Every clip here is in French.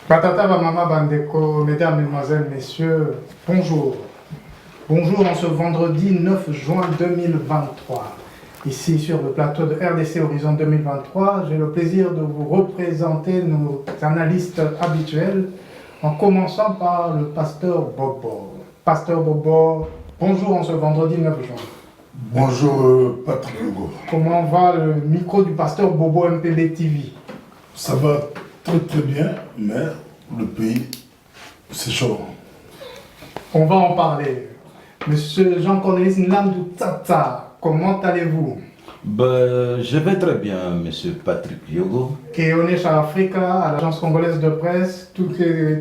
Patata Mama Bandeko, mesdames, mesdemoiselles, messieurs, bonjour. Bonjour en ce vendredi 9 juin 2023. Ici sur le plateau de RDC Horizon 2023, j'ai le plaisir de vous représenter nos analystes habituels, en commençant par le pasteur Bobo. Pasteur Bobo, bonjour en ce vendredi 9 juin. Bonjour Patrick Hugo. Comment va le micro du pasteur Bobo MPB TV? Ça va très bien, mais le pays, c'est chaud. On va en parler. Monsieur Jean-Cornelis Nlandou Tata, comment allez-vous? Je vais très bien, monsieur Patrick Yogo. Kéoné Africa, à l'agence congolaise de presse, tous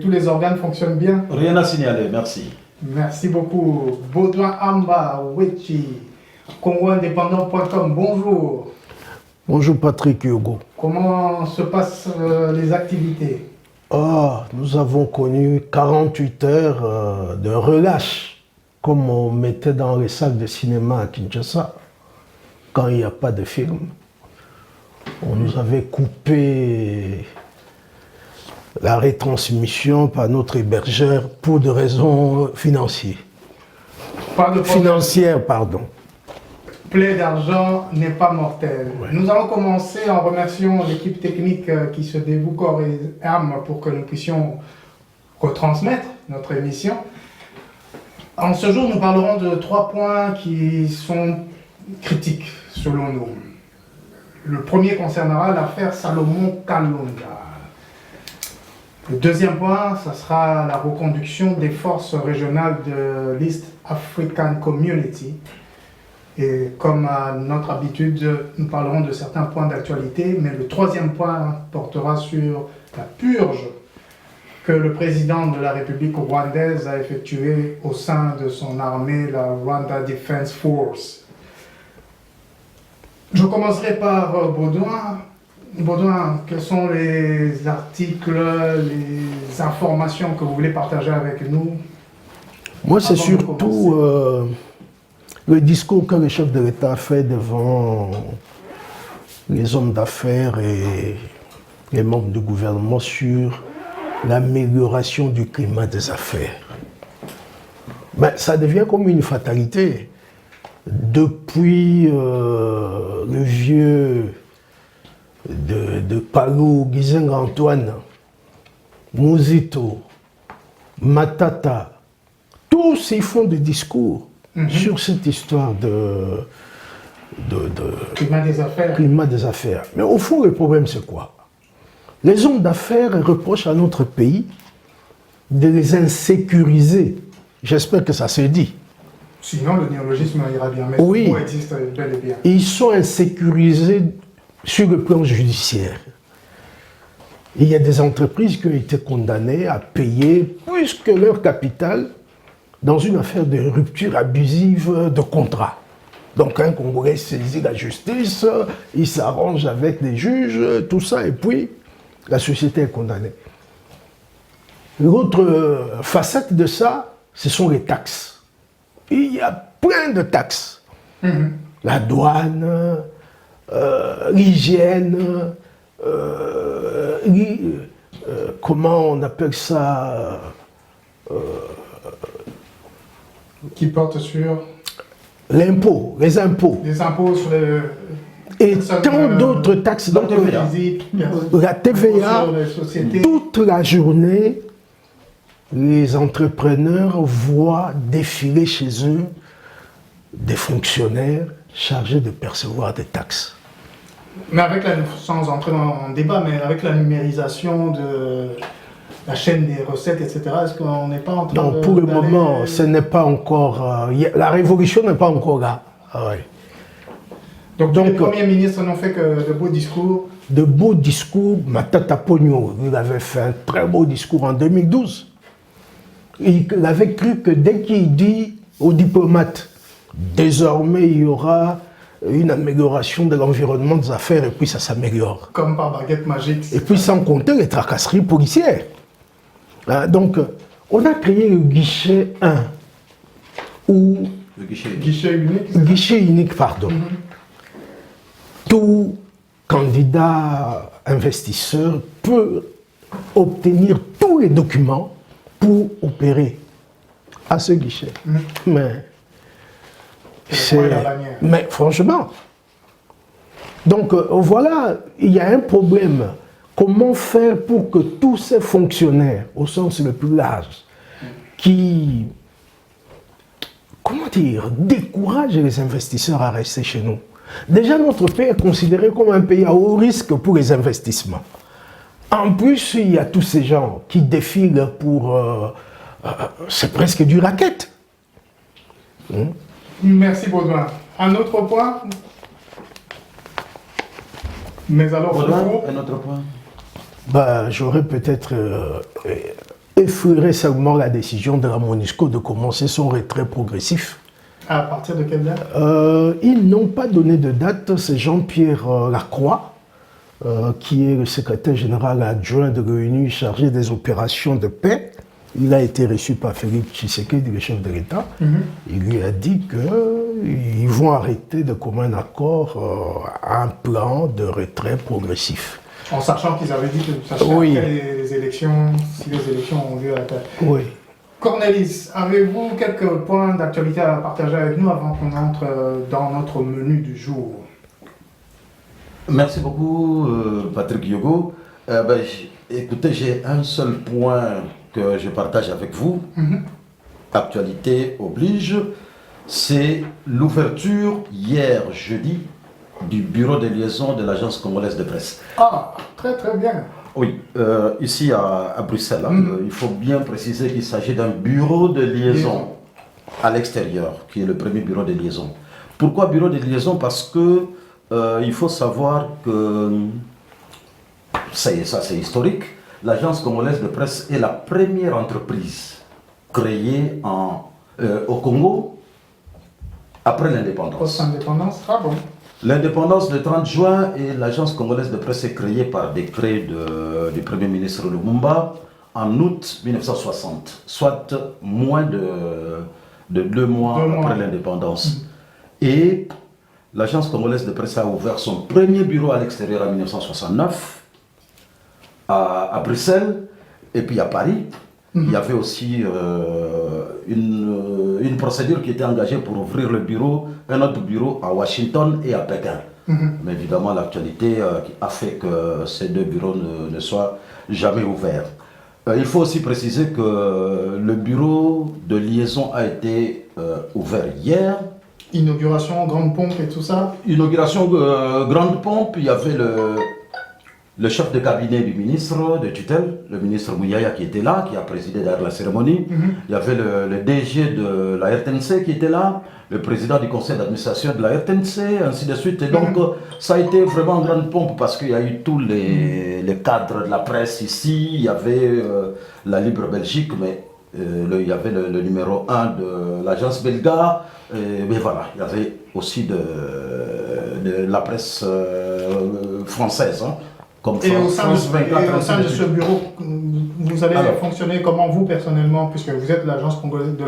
les organes fonctionnent bien? Rien à signaler, merci. Merci beaucoup. Baudouin Amba Wechi, CongoIndépendant.com, bonjour. Bonjour Patrick Hugo. Comment se passent les activités? Nous avons connu 48 heures de relâche, comme on mettait dans les salles de cinéma à Kinshasa, quand il n'y a pas de film. On nous avait coupé la retransmission par notre hébergeur pour des raisons financières. Financières, pardon. Plaie d'argent n'est pas mortelle. Ouais. Nous allons commencer en remerciant l'équipe technique qui se dévoue corps et âme pour que nous puissions retransmettre notre émission. En ce jour, nous parlerons de 3 points qui sont critiques, selon nous. Le premier concernera l'affaire Salomon Kalonda. Le deuxième point, ce sera la reconduction des forces régionales de l'East African Community. Et comme à notre habitude, nous parlerons de certains points d'actualité, mais le troisième point portera sur la purge que le président de la République rwandaise a effectuée au sein de son armée, la Rwanda Defense Force. Je commencerai par Baudouin. Baudouin, quels sont les articles, les informations que vous voulez partager avec nous? Moi, c'est surtout le discours que le chef de l'État a fait devant les hommes d'affaires et les membres du gouvernement sur l'amélioration du climat des affaires. Ben, ça devient comme une fatalité. Depuis le vieux de Palou, Gizenga Antoine, Mouzito, Matata, tous ils font des discours sur cette histoire de climat des affaires. Mais au fond, le problème, c'est quoi? Les hommes d'affaires reprochent à notre pays de les insécuriser. J'espère que ça se dit. Sinon, le néologisme ira bien. Mais oui, le mot existe bel et bien. Ils sont insécurisés sur le plan judiciaire. Il y a des entreprises qui ont été condamnées à payer plus que leur capital dans une affaire de rupture abusive de contrat. Donc un Congolais saisit la justice, il s'arrange avec les juges, tout ça, et puis la société est condamnée. L'autre facette de ça, ce sont les taxes. Il y a plein de taxes. La douane, l'hygiène, comment on appelle ça, qui porte sur l'impôt, les impôts. Les impôts sur les... Et tant d'autres taxes. Donc, la TVA, toute la journée, les entrepreneurs voient défiler chez eux des fonctionnaires chargés de percevoir des taxes. Mais avec sans entrer en débat, mais avec la numérisation de la chaîne des recettes, etc., est-ce qu'on n'est pas en train de... Non, pour le moment, ce n'est pas encore... la révolution n'est pas encore là. Ah ouais. Donc les premiers ministres n'ont fait que de beaux discours. De beaux discours. Matata Pogno, il avait fait un très beau discours en 2012. Il avait cru que dès qu'il dit aux diplomates désormais il y aura une amélioration de l'environnement des affaires et puis ça s'améliore. Comme par baguette magique. Et puis sans compter les tracasseries policières. Hein, donc, on a créé le guichet 1, où... Le guichet. Guichet unique, c'est ça? Guichet unique, pardon. Tout candidat investisseur peut obtenir tous les documents pour opérer à ce guichet. Mais mais franchement, donc voilà, il y a un problème. Comment faire pour que tous ces fonctionnaires, au sens le plus large, qui, comment dire, découragent les investisseurs à rester chez nous? Déjà, notre pays est considéré comme un pays à haut risque pour les investissements. En plus, il y a tous ces gens qui défilent pour... c'est presque du racket. Merci Baudouin. Un autre point? Mais alors, Un autre point. Bah, j'aurais peut-être effleuré seulement la décision de la MONUSCO de commencer son retrait progressif. à partir de quelle date? Ils n'ont pas donné de date. C'est Jean-Pierre Lacroix, qui est le secrétaire général adjoint de l'ONU chargé des opérations de paix. Il a été reçu par Félix Tshisekedi, le chef de l'État. Il lui a dit qu'ils vont arrêter de commun accord un plan de retrait progressif. En sachant qu'ils avaient dit que ça serait Oui. après les élections, si les élections ont lieu à la date. Oui. Cornelis, avez-vous quelques points d'actualité à partager avec nous avant qu'on entre dans notre menu du jour? Merci beaucoup, Patrick Yogo. Écoutez, j'ai un seul point que je partage avec vous. Actualité oblige. C'est l'ouverture hier jeudi du bureau de liaison de l'agence congolaise de presse. Ah, très très bien. Oui, ici à Bruxelles, hein, il faut bien préciser qu'il s'agit d'un bureau de liaison à l'extérieur, qui est le premier bureau de liaison. Pourquoi bureau de liaison? Parce que il faut savoir que, ça c'est historique, l'agence congolaise de presse est la première entreprise créée au Congo après l'indépendance. Post-indépendance, ah bon. L'indépendance le 30 juin et l'agence congolaise de presse est créée par décret du Premier ministre Lumumba en août 1960, soit moins de 2 mois après l'indépendance. Et l'agence congolaise de presse a ouvert son premier bureau à l'extérieur en 1969, à Bruxelles, et puis à Paris. Il y avait aussi une procédure qui était engagée pour ouvrir un autre bureau à Washington et à Pékin. Mais évidemment, l'actualité a fait que ces deux bureaux ne soient jamais ouverts. Il faut aussi préciser que le bureau de liaison a été ouvert hier. Inauguration, grande pompe et tout ça. Inauguration, grande pompe, il y avait le chef de cabinet du ministre de tutelle, le ministre Mouyaya qui était là, qui a présidé d'ailleurs la cérémonie. Il y avait le DG de la RTNC qui était là, le président du conseil d'administration de la RTNC, ainsi de suite. Et donc, ça a été vraiment en grande pompe parce qu'il y a eu tous les cadres de la presse ici. Il y avait la Libre Belgique, mais il y avait le numéro 1 de l'agence Belga. Mais voilà, il y avait aussi de la presse française. Hein. Et au sein de ce bureau, vous allez fonctionner comment vous personnellement, puisque vous êtes de l'agence congolaise de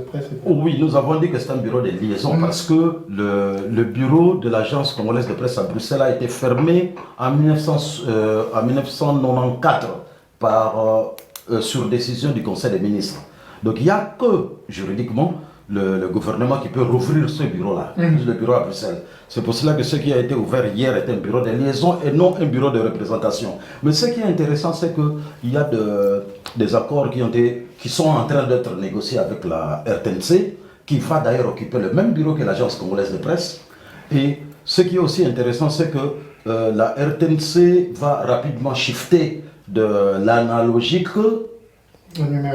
presse? Oui, nous avons dit que c'est un bureau de liaison parce que le bureau de l'agence congolaise de presse à Bruxelles a été fermé en 1994 sur décision du Conseil des ministres. Donc il n'y a que juridiquement le gouvernement qui peut rouvrir ce bureau-là, le bureau à Bruxelles. C'est pour cela que ce qui a été ouvert hier est un bureau de liaison et non un bureau de représentation. Mais ce qui est intéressant, c'est qu'il y a des accords qui sont en train d'être négociés avec la RTNC, qui va d'ailleurs occuper le même bureau que l'agence congolaise de presse. Et ce qui est aussi intéressant, c'est que la RTNC va rapidement shifter de l'analogique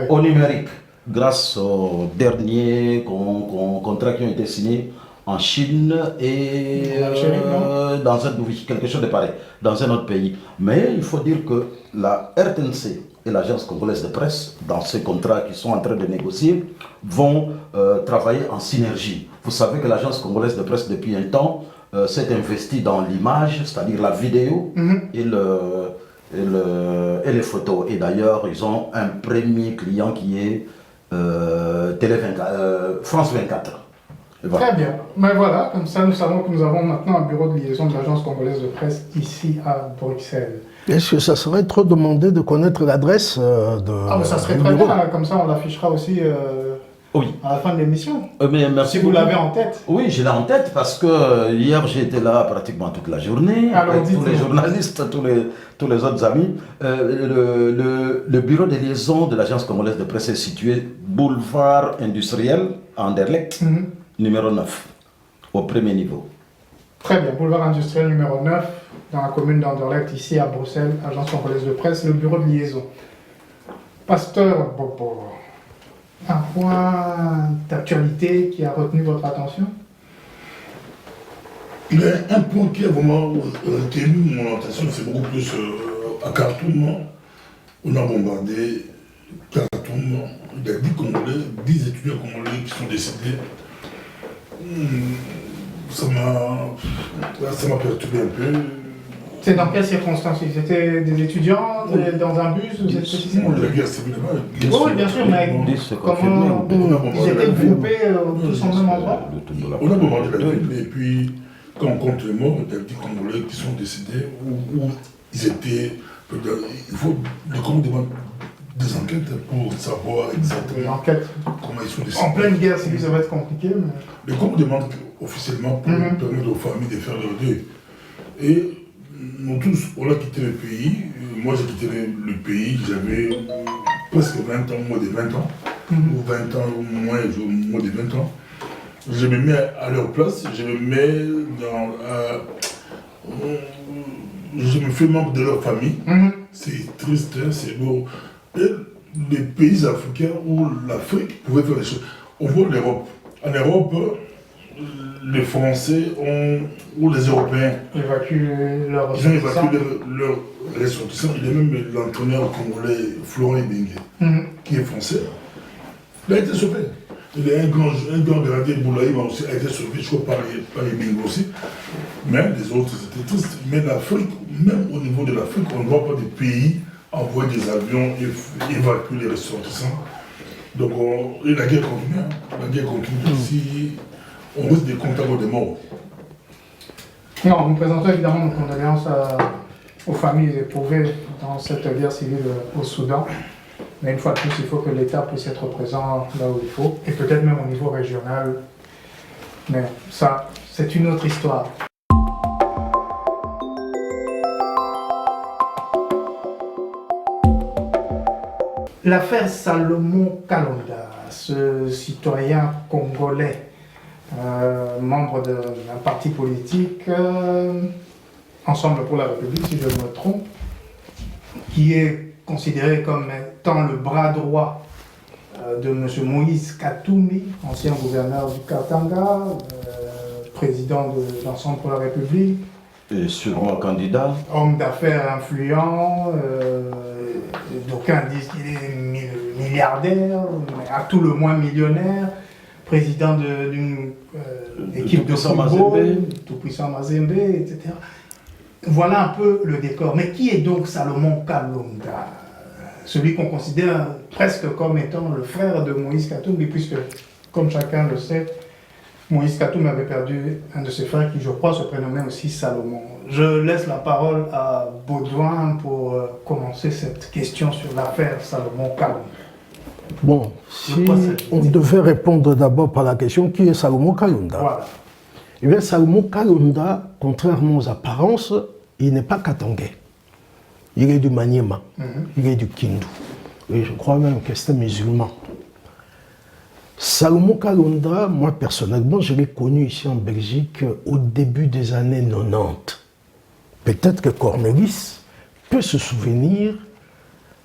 au numérique, grâce aux derniers contrats qui ont été signés en Chine et dans quelque chose de pareil, dans un autre pays. Mais il faut dire que la RTNC et l'agence congolaise de presse, dans ces contrats qu'ils sont en train de négocier, vont travailler en synergie. Vous savez que l'agence congolaise de presse, depuis un temps, s'est investie dans l'image, c'est-à-dire la vidéo et les photos. Et d'ailleurs, ils ont un premier client qui est France 24. Voilà. Très bien. Mais voilà, comme ça, nous savons que nous avons maintenant un bureau de liaison de l'agence congolaise de presse ici à Bruxelles. Est-ce que ça serait trop demandé de connaître l'adresse de Ah, mais ça serait très bien, comme ça on l'affichera aussi à la fin de l'émission. Mais merci si vous l'avez en tête. Oui, je l'ai en tête parce que hier j'étais là pratiquement toute la journée, alors, avec tous les journalistes, tous les autres amis. Le bureau de liaison de l'agence congolaise de presse est situé boulevard industriel à Anderlecht, numéro 9, au premier niveau. Très bien, boulevard industriel numéro 9, dans la commune d'Anderlecht, ici à Bruxelles, agence congolaise de presse, le bureau de liaison. Pasteur Bobo, un point d'actualité qui a retenu votre attention? Il y a un point qui a vraiment retenu mon attention, c'est beaucoup plus à Khartoum. On a bombardé Khartoum, il y a 10 étudiants congolais qui sont décédés. Ça m'a perturbé un peu. C'est dans quelles circonstances? Ils étaient des étudiants dans un bus ou la guerre civile là-bas. Oui, bien sûr, mais comment ils étaient groupés tous en même endroit? On a bombardé la ville et puis quand on compte les morts, il y a des Congolais qui sont décédés où ils étaient. Il faut les Congolais demandent des enquêtes pour savoir exactement comment ils sont décédés. En pleine guerre civile, ça va être compliqué. Mais... Les Congolais demandent officiellement pour permettre aux familles de faire leur deuil. Et nous tous, on a quitté le pays. Moi, j'ai quitté le pays, j'avais presque 20 ans, moins de 20 ans. Ou 20 ans, moins de 20 ans. Je me mets à leur place, je me mets dans... je me fais membre de leur famille. C'est triste, hein, c'est beau. Et les pays africains où l'Afrique pouvait faire les choses. On voit l'Europe. En Europe, les Français ou les Européens ils ont évacué leurs ressortissants. Il y a même l'entraîneur congolais Florent Ibenge, qui est français. Il a été sauvé. Il y a un grand gradé Boulaï aussi a été sauvé, je crois, par Ibenge aussi. Mais les autres, c'était triste. Mais l'Afrique, même au niveau de l'Afrique, on ne voit pas des pays envoyer des avions et évacuer les ressortissants. Donc, et la guerre continue. Hein. La guerre continue. Si on risque des comptes de morts. Non, nous présentons évidemment nos condoléances aux familles éprouvées dans cette guerre civile au Soudan. Mais une fois de plus, il faut que l'État puisse être présent là où il faut, et peut-être même au niveau régional. Mais ça, c'est une autre histoire. L'affaire Salomon Kalonda, ce citoyen congolais, membre d'un parti politique, Ensemble pour la République, si je me trompe, qui est considéré comme étant le bras droit de M. Moïse Katumbi, ancien gouverneur du Katanga, président de l'Ensemble pour la République. Et sûrement candidat. Homme d'affaires influent, d'aucuns disent qu'il est milliardaire, mais à tout le moins millionnaire, président d'une équipe de football, tout-puissant Mazembe, etc. Voilà un peu le décor. Mais qui est donc Salomon Kalonda? Celui qu'on considère presque comme étant le frère de Moïse Katumbi, puisque, comme chacun le sait, Moïse Katumbi avait perdu un de ses frères qui, je crois, se prénommait aussi Salomon. Je laisse la parole à Baudouin pour commencer cette question sur l'affaire Salomon Kalonda. Bon, si on devait répondre d'abord par la question qui est Salomon Kalonda. Voilà. Eh bien, Salomon Kalonda, contrairement aux apparences, il n'est pas katangais. Il est du Maniema, il est du Kindu. Et je crois même que c'est musulman. Salomon Kalonda, moi personnellement, je l'ai connu ici en Belgique au début des années 90. Peut-être que Cornelis peut se souvenir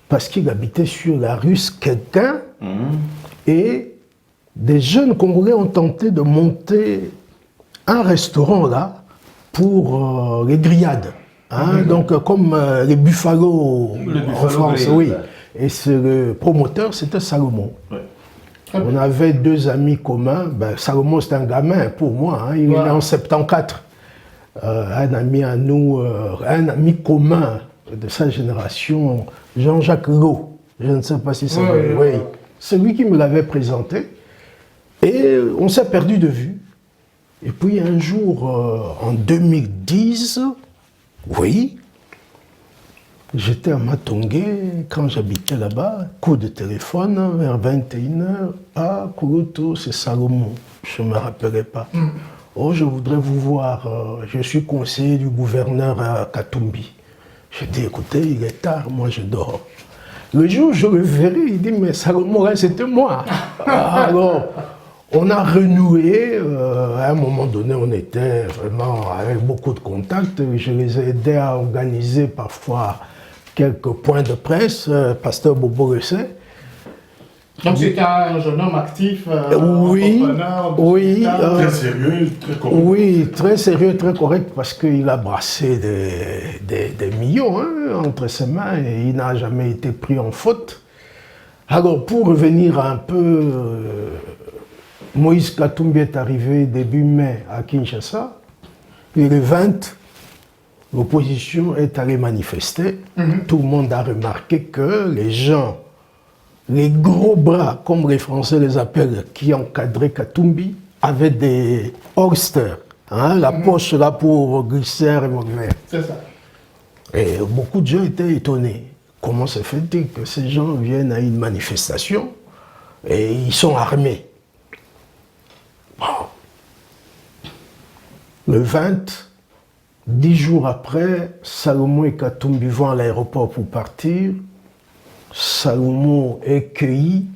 parce qu'il habitait sur la rue Skekin et des jeunes Congolais ont tenté de monter un restaurant là pour les grillades. Hein, donc comme les Buffalo en France, oui. Et le promoteur, c'était Salomon. Ouais. On avait 2 amis communs. Ben, Salomon, c'est un gamin pour moi. Hein. Il est né en 74. Un ami à nous, un ami commun de sa génération, Jean-Jacques Lowe. Je ne sais pas si c'est lui. Oui. C'est lui qui me l'avait présenté. Et on s'est perdu de vue. Et puis un jour, en 2010, oui, j'étais à Matongé, quand j'habitais là-bas, coup de téléphone, vers 21h, à Kourouto, c'est Salomon, je ne me rappelais pas. Oh, je voudrais vous voir, je suis conseiller du gouverneur à Katumbi. J'ai dit, écoutez, il est tard, moi je dors. Le jour où je le verrai, il dit, mais Salomon, c'était moi. Alors, on a renoué, à un moment donné, on était vraiment avec beaucoup de contacts. Je les ai aidés à organiser parfois quelques points de presse. Pasteur Bobo le sait. Donc c'était un jeune homme actif, oui, entrepreneur, oui, très sérieux, très correct. Oui, très sérieux, très correct, parce qu'il a brassé des millions hein, entre ses mains et il n'a jamais été pris en faute. Alors, pour revenir un peu, Moïse Katumbi est arrivé début mai à Kinshasa, et le 20, l'opposition est allée manifester. Tout le monde a remarqué que les gens, les gros bras, comme les Français les appellent, qui encadraient Katumbi, avaient des holsters, hein, la poche là pour glisser un revolver. C'est ça. Et beaucoup de gens étaient étonnés. Comment se fait-il que ces gens viennent à une manifestation et ils sont armés? Bon. Le 20, 10 jours après, Salomon et Katumbi vont à l'aéroport pour partir. Salomon est cueilli,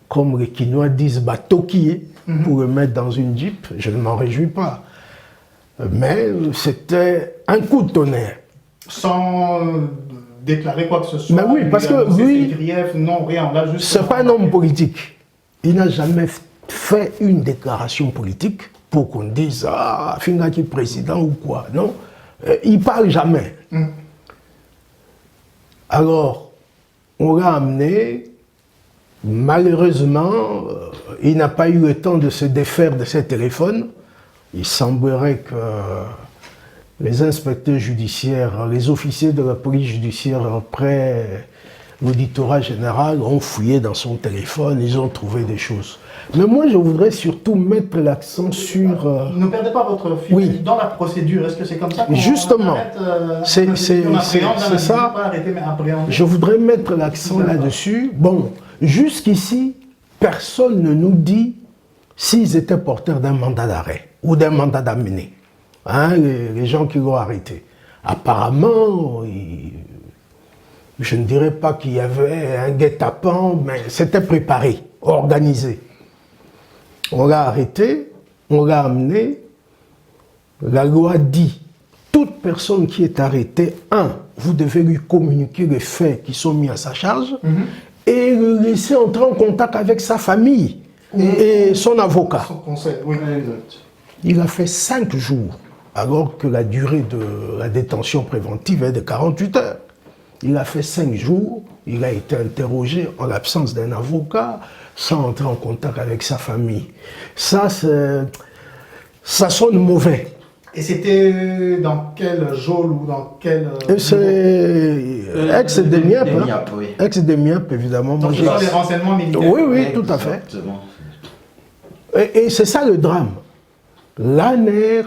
comme les Quinois disent, batokié, pour le mettre dans une jeep. Je ne m'en réjouis pas. Mais c'était un coup de tonnerre. Sans déclarer quoi que ce soit. Mais oui, parce que lui, griefs, non, rien. C'est pas un homme politique. Il n'a jamais fait une déclaration politique pour qu'on dise « Ah, Finga qui est président ou quoi ». Non, il parle jamais. Alors, on l'a amené. Malheureusement, il n'a pas eu le temps de se défaire de ses téléphones. Il semblerait que les inspecteurs judiciaires, les officiers de la police judiciaire, après l'auditorat général, ont fouillé dans son téléphone, ils ont trouvé des choses. Mais moi, je voudrais surtout mettre l'accent sur... Ne perdez pas votre fil oui. Dans la procédure. Est-ce que c'est comme ça qu'on justement, c'est ça. Je voudrais mettre l'accent là-dessus. Bon, jusqu'ici, personne ne nous dit s'ils étaient porteurs d'un mandat d'arrêt ou d'un mandat d'amener. Hein, les gens qui l'ont arrêté. Apparemment, je ne dirais pas qu'il y avait un guet-apens, mais c'était préparé, organisé. On l'a arrêté, on l'a amené. La loi dit, toute personne qui est arrêtée, vous devez lui communiquer les faits qui sont mis à sa charge et le laisser entrer en contact avec sa famille et son avocat. Son conseil, oui. Il a fait 5 jours, alors que la durée de la détention préventive est de 48 heures. Il a fait 5 jours, il a été interrogé en l'absence d'un avocat, sans entrer en contact avec sa famille. Ça sonne mauvais. Et c'était dans quel geôle ou dans quel... C'est ex-Demiap, hein? Oui. Ex-Demiap, évidemment. Donc ce sont les renseignements militaires. Oui, tout à fait. Et c'est ça le drame. L'ANER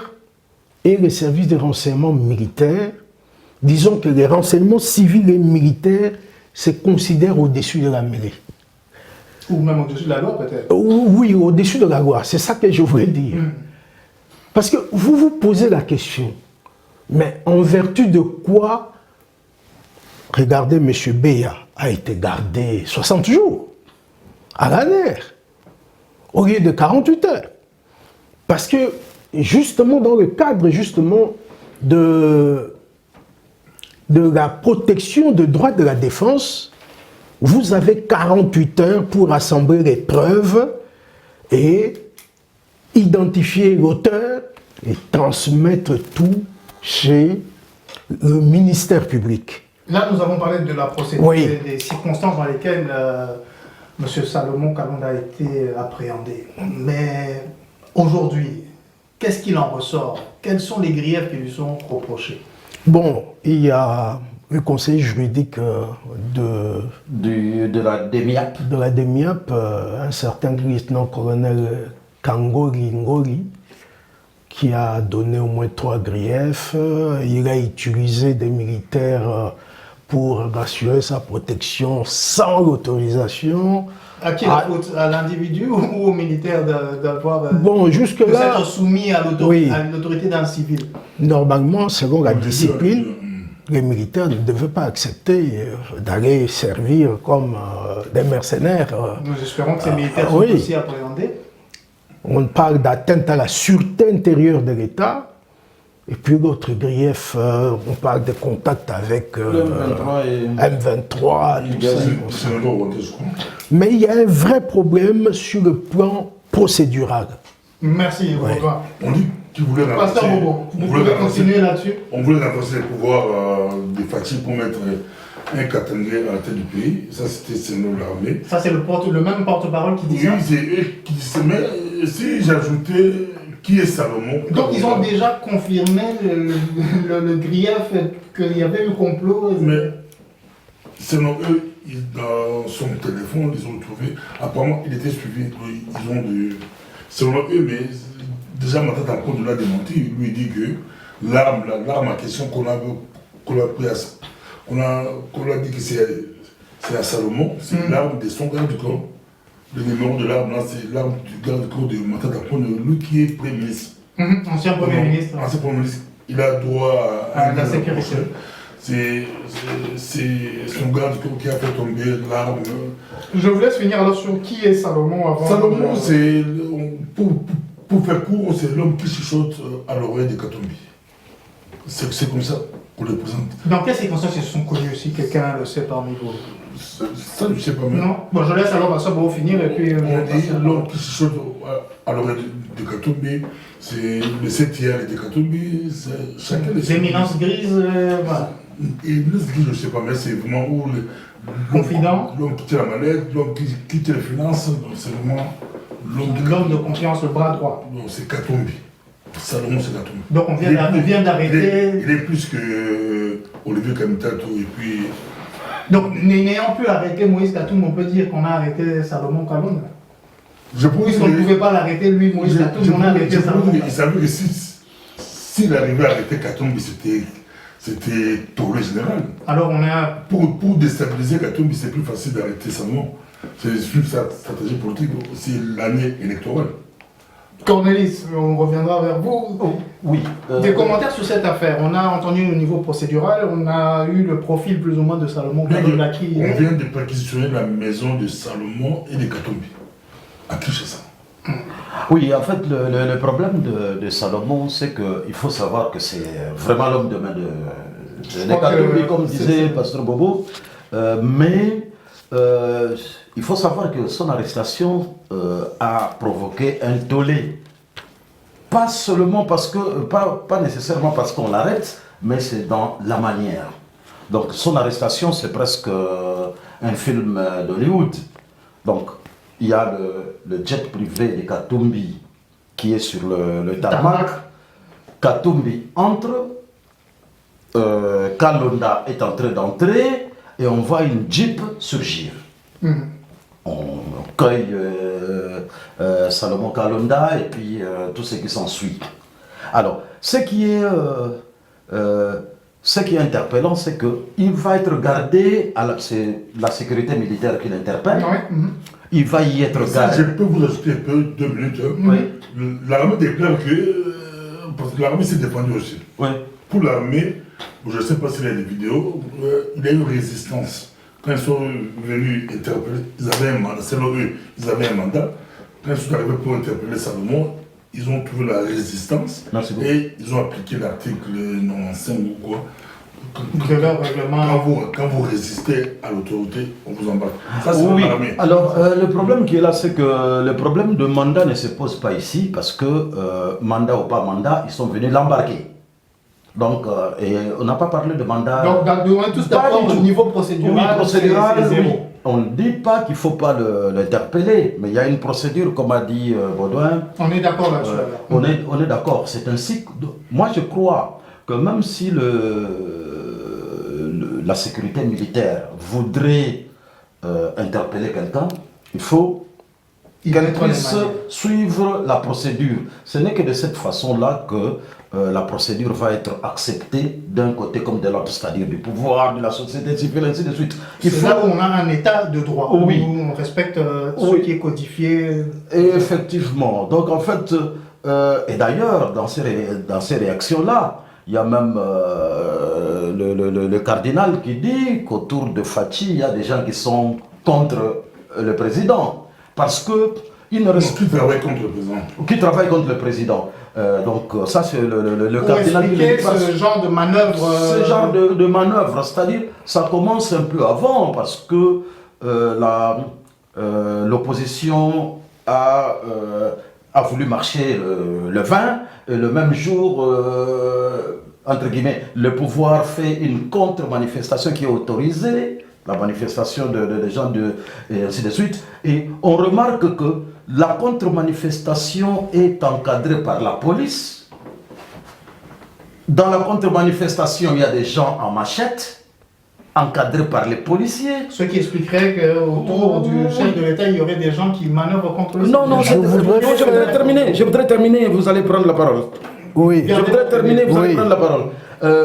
et les services de renseignement militaires, disons que les renseignements civils et militaires se considèrent au-dessus de la mêlée. Ou même au-dessus de la loi, peut-être. Oui, au-dessus de la loi. C'est ça que je voulais dire. Parce que vous vous posez la question, mais en vertu de quoi, regardez, M. Beya a été gardé 60 jours à l'ANER, au lieu de 48 heures. Parce que, justement, dans le cadre, justement, de la protection des droits de la défense, vous avez 48 heures pour assembler les preuves et identifier l'auteur et transmettre tout chez le ministère public. Là, nous avons parlé de la procédure, oui. des circonstances dans lesquelles M. Salomon Kalonda a été appréhendé. Mais aujourd'hui, qu'est-ce qu'il en ressort? Quels sont les griefs qui lui sont reprochés? Bon, il y a le conseil juridique de la DEMIAP. De la DEMIAP, un certain lieutenant-colonel Kangori Ngori, qui a donné au moins 3 griefs. Il a utilisé des militaires pour assurer sa protection sans l'autorisation. À qui la faute? À l'individu ou au militaire d'avoir bon, jusque-là, s'être soumis à l'autorité d'un civil? Normalement, selon la discipline, les militaires ne devaient pas accepter d'aller servir comme des mercenaires. Nous espérons que ces militaires sont aussi appréhendés. On parle d'atteinte à la sûreté intérieure de l'État. Et puis l'autre grief, on parle de contacts avec M23. Mais il y a un vrai problème sur le plan procédural. Merci, Baudouin. On dit qu'il voulait renforcer. Pasteur Bobo, vous pouvez continuer là-dessus. On voulait renforcer les pouvoirs des Fatih pour mettre un Katangé à la tête du pays. Ça, c'était Sénégal l'armée. Ça, c'est le même porte-parole qui dit ça. Oui, c'est eux qui disent ça. Mais si j'ajoutais qui est Salomon. Donc, ils ont déjà confirmé le grief qu'il y avait eu complot. Mais selon eux, dans son téléphone, ils ont trouvé. Apparemment, il était suivi. Ils ont de. Selon eux, mais déjà, maintenant, encore de l'a démenti. Il lui dit que l'arme en question qu'on a pris qu'on a dit que c'est à Salomon, c'est l'arme de son garde du corps. Le numéro de l'arme, c'est l'arme du garde du corps de Matata Pone, lui qui est Premier ministre. Ancien Premier ministre. Ancien Premier ministre. Il a droit à la sécurité. C'est son garde du corps qui a fait tomber l'arme. Je vous laisse finir alors sur qui est Salomon avant. Salomon, c'est, pour faire court, c'est l'homme qui chuchote à l'oreille de Katumbi. C'est comme ça qu'on le présente. Dans quelles circonstances ils se sont connus, si quelqu'un le sait parmi vous? Ça, je ne sais pas même. Non. Bon, je laisse alors ça pour finir et puis. On dit l'homme qui chuchote à l'oreille de Katumbi, c'est le 7e de Katumbi, chacun les éminences grises, voilà. Éminence grise, je ne sais pas, mais c'est vraiment où confident. L'homme qui tient la mallette, l'homme qui quitte les finances, c'est vraiment l'homme de confiance, le bras droit. Non, c'est Katumbi. Salomon, c'est Katumbi. Donc on vient d'arrêter. Il est plus que Olivier Kamitato et puis. Donc n'ayant pu arrêter Moïse Katumbi, on peut dire qu'on a arrêté Salomon Kalonda. Puisqu'on ne pouvait pas l'arrêter, lui, Moïse Katumbi, on a arrêté Salomon Kalonda. Il savait que s'il arrivait à arrêter Katumbi, c'était tourné général. Alors on a. Pour déstabiliser Katumbi, c'est plus facile d'arrêter Salomon. C'est suivre sa stratégie politique, c'est l'année électorale. Cornelis, on reviendra vers vous. Oui. Des commentaires sur cette affaire. On a entendu au niveau procédural, on a eu le profil plus ou moins de Salomon Kalonda qui. On vient de perquisitionner la maison de Salomon et de Katumbi. À Kinshasa. Oui, en fait, le problème de Salomon, c'est qu'il faut savoir que c'est vraiment l'homme de main de Katumbi, comme disait Pasteur Bobo. Mais il faut savoir que son arrestation a provoqué un tollé. Pas seulement parce que, pas nécessairement parce qu'on l'arrête, mais c'est dans la manière. Donc son arrestation, c'est presque un film d'Hollywood. Donc il y a le jet privé de Katumbi qui est sur le tarmac. Katumbi entre, Kalonda est en train d'entrer et on voit une jeep surgir. On cueille Salomon Kalonda et puis tout ce qui s'ensuit. Alors, ce qui est interpellant, c'est qu'il va être gardé, c'est la sécurité militaire qui l'interpelle. Il va y être gardé. Je peux vous ajouter un peu, 2 minutes. Oui. L'armée déclare que, parce que l'armée s'est défendue aussi. Oui. Pour l'armée, je ne sais pas s'il y a des vidéos, il y a eu résistance. Quand ils sont venus interpeller, ils avaient un mandat, selon eux, ils avaient un mandat. Quand ils sont arrivés pour interpeller Salomon, ils ont trouvé la résistance et ils ont appliqué l'article 95 ou quoi. De leur règlement. Quand vous résistez à l'autorité, on vous embarque. Ça, c'est l'armée. Alors, le problème qui est là, c'est que le problème de mandat ne se pose pas ici parce que, mandat ou pas mandat, ils sont venus l'embarquer. Donc, et on n'a pas parlé de mandat. Donc, on est tous d'accord au niveau procédural. Oui, procédural, oui. on ne dit pas qu'il ne faut pas l'interpeller, mais il y a une procédure, comme a dit Baudouin. On est d'accord là-dessus. On est d'accord. C'est ainsi que, moi, je crois que même si la sécurité militaire voudrait interpeller quelqu'un, il faut qu'elle puisse suivre la procédure. Ce n'est que de cette façon-là que la procédure va être acceptée d'un côté comme de l'autre, c'est-à-dire du pouvoir, de la société civile, ainsi de suite. C'est là où on a un état de droit, oui, où on respecte ce qui est codifié. Et effectivement. Donc en fait, et d'ailleurs, dans ces réactions-là, il y a même le cardinal qui dit qu'autour de Fachi, il y a des gens qui sont contre le président. Parce que il ne reste qui travaille contre le président. Qui travaille contre le président. Donc ça c'est le pour cardinal qui expliquer ce genre de manœuvre. Ce genre de manœuvre, c'est-à-dire ça commence un peu avant parce que l'opposition a voulu marcher le 20 et le même jour, entre guillemets, le pouvoir fait une contre-manifestation qui est autorisée. La manifestation des gens et ainsi de suite. Et on remarque que la contre-manifestation est encadrée par la police. Dans la contre-manifestation, il y a des gens en machette, encadrés par les policiers. Ce qui expliquerait qu'autour du chef de l'État, il y aurait des gens qui manœuvrent contre le Non, je voudrais terminer, vous allez prendre la parole. Oui. Je voudrais terminer, vous allez prendre la parole.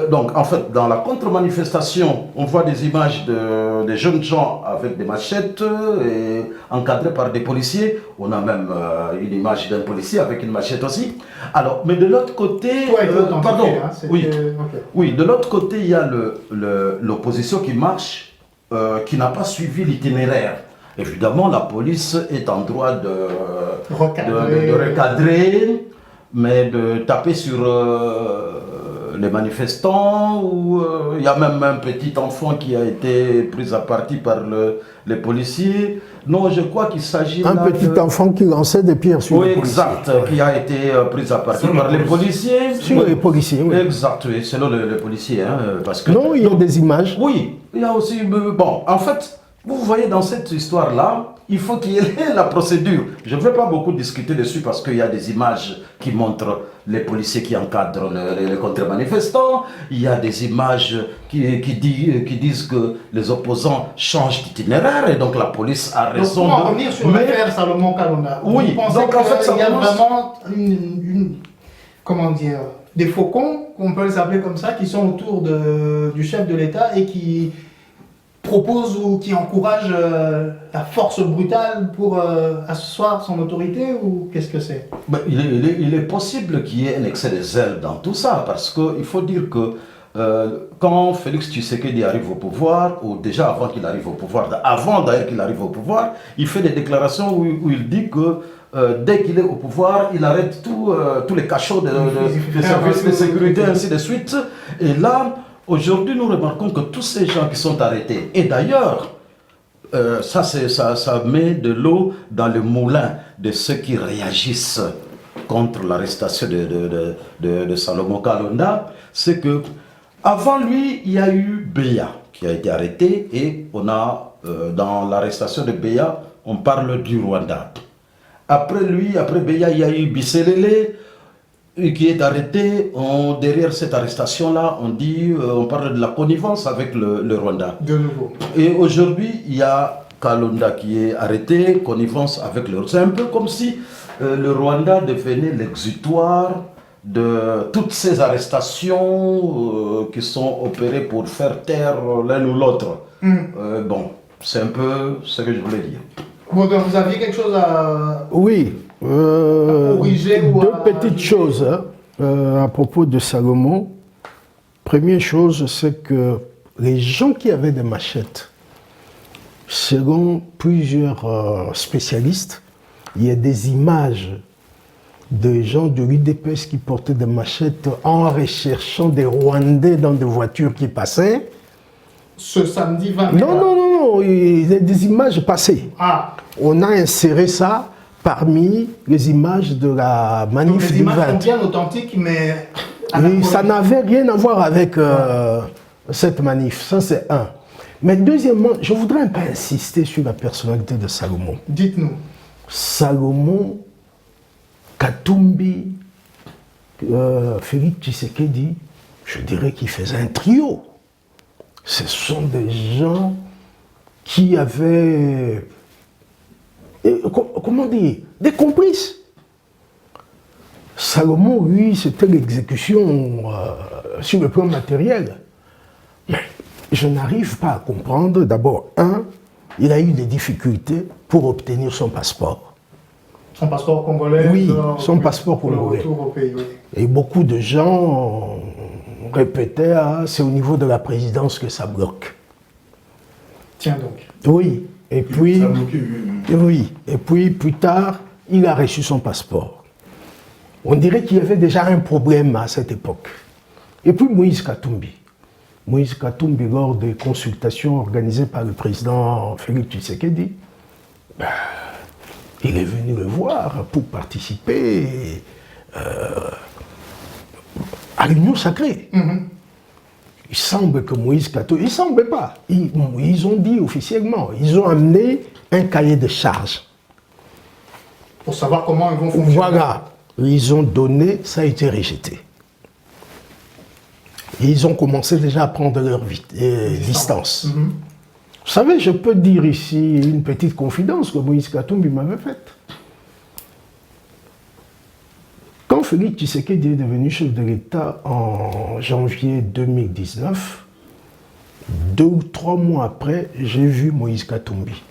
Donc, en fait, dans la contre-manifestation, on voit des images des jeunes gens avec des machettes et encadrés par des policiers. On a même une image d'un policier avec une machette aussi. Alors, mais de l'autre côté, oui, de l'autre côté, il y a l'opposition qui marche, qui n'a pas suivi l'itinéraire. Évidemment, la police est en droit de recadrer, mais de taper sur les manifestants, ou il y a même un petit enfant qui a été pris à partie par les policiers. Non, je crois qu'il s'agit un petit enfant qui lançait des pierres sur les policiers. Exact, qui a été pris à partie par les policiers. Sur les policiers, oui. Exact, oui, selon les policiers. Parce que, non, il y a des images. Oui, il y a aussi... Bon, en fait, vous voyez dans cette histoire-là, il faut qu'il y ait la procédure. Je ne vais pas beaucoup discuter dessus parce qu'il y a des images qui montrent les policiers qui encadrent les contre-manifestants. Il y a des images qui disent que les opposants changent d'itinéraire et donc la police a raison. Donc, pour en revenir sur l'affaire Salomon Kalonda, oui, vous pensez qu'il y a vraiment comment dire, des faucons, on peut les appeler comme ça, qui sont autour du chef de l'État et qui propose ou qui encourage la force brutale pour asseoir son autorité, ou qu'est-ce que c'est? Il est possible qu'il y ait un excès de zèle dans tout ça, parce qu'il faut dire que quand Félix Tshisekedi arrive au pouvoir, ou déjà avant qu'il arrive au pouvoir, avant d'ailleurs qu'il arrive au pouvoir, il fait des déclarations où il dit que dès qu'il est au pouvoir, il arrête tous les cachots de services de sécurité, ainsi de suite. Et là, aujourd'hui, nous remarquons que tous ces gens qui sont arrêtés, et d'ailleurs, ça met de l'eau dans le moulin de ceux qui réagissent contre l'arrestation de Salomon Kalonda, c'est que avant lui, il y a eu Beya qui a été arrêté, et on a, dans l'arrestation de Beya, on parle du Rwanda. Après lui, après Beya, il y a eu Bisselele, qui est arrêté. Derrière cette arrestation-là, on parle de la connivence avec le Rwanda. De nouveau. Et aujourd'hui, il y a Kalonda qui est arrêté, connivence avec le Rwanda. C'est un peu comme si le Rwanda devenait l'exutoire de toutes ces arrestations qui sont opérées pour faire taire l'un ou l'autre. Bon, c'est un peu ce que je voulais dire. Bon, donc vous aviez quelque chose à... Oui. corriger ou deux petites choses à propos de Salomon. Première chose, c'est que les gens qui avaient des machettes, selon plusieurs spécialistes, il y a des images de gens de l'UDPS qui portaient des machettes en recherchant des Rwandais dans des voitures qui passaient. Ce samedi 20 mai. Non, il y a des images passées. Ah. On a inséré ça parmi les images de la manif du 20. Les images sont bien authentiques, mais... ça n'avait rien à voir avec cette manif, ça c'est un. Mais deuxièmement, je voudrais un peu insister sur la personnalité de Salomon. Dites-nous. Salomon, Katumbi, Félix Tshisekedi, je dirais qu'ils faisaient un trio. Ce sont des gens qui avaient, comment dire, des complices. Salomon, lui, c'était l'exécution sur le plan matériel. Mais je n'arrive pas à comprendre. D'abord, il a eu des difficultés pour obtenir son passeport. Son passeport congolais? Oui, son passeport pour le congolais. retour au pays, oui. Et beaucoup de gens répétaient, c'est au niveau de la présidence que ça bloque. Tiens donc. Oui, et puis, Ça a bloqué, oui. oui, et puis plus tard, il a reçu son passeport. On dirait qu'il y avait déjà un problème à cette époque. Et puis Moïse Katumbi. Moïse Katumbi, lors des consultations organisées par le président Félix Tshisekedi, il est venu le voir pour participer à l'union sacrée. Il semble que Moïse Katumbi, il ne semble pas, ils ont dit officiellement, ils ont amené un cahier de charges. Pour savoir comment ils vont fonctionner. Voilà, ils ont donné, ça a été rejeté. Et ils ont commencé déjà à prendre leur distance. Vous savez, je peux dire ici une petite confidence que Moïse Katumbi m'avait faite. Quand Félix Tshisekedi est devenu chef de l'État en janvier 2019, 2 ou 3 mois après, j'ai vu Moïse Katumbi.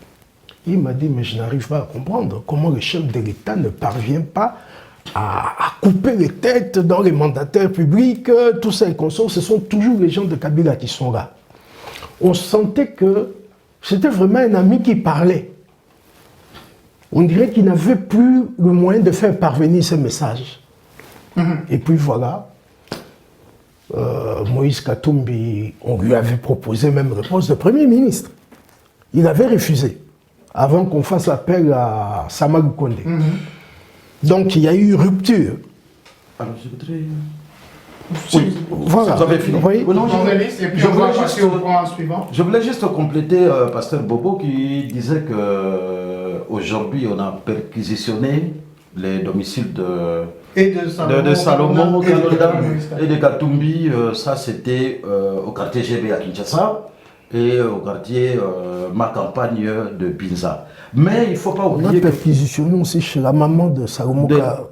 Il m'a dit, mais je n'arrive pas à comprendre comment le chef de l'État ne parvient pas à couper les têtes dans les mandataires publics, tous ces consorts, ce sont toujours les gens de Kabila qui sont là. On sentait que c'était vraiment un ami qui parlait. On dirait qu'il n'avait plus le moyen de faire parvenir ces messages. Et puis voilà, Moïse Katumbi, on lui avait proposé même le poste de Premier ministre. Il avait refusé, avant qu'on fasse appel à Sama Lukonde. Donc il y a eu rupture. Alors, je voudrais... Oui, voilà. Vous avez fini? Oui. Non, Journaliste, et puis on va passer au point suivant. Je voulais juste compléter Pasteur Bobo qui disait qu'aujourd'hui on a perquisitionné les domiciles Et de Salomon, et de Kalonda Katumbi. et de Katumbi. Ça c'était au quartier GB à Kinshasa et au quartier Ma Campagne de Binza. Mais il ne faut pas On a oublier que... perquisitionné aussi chez la maman de Salomon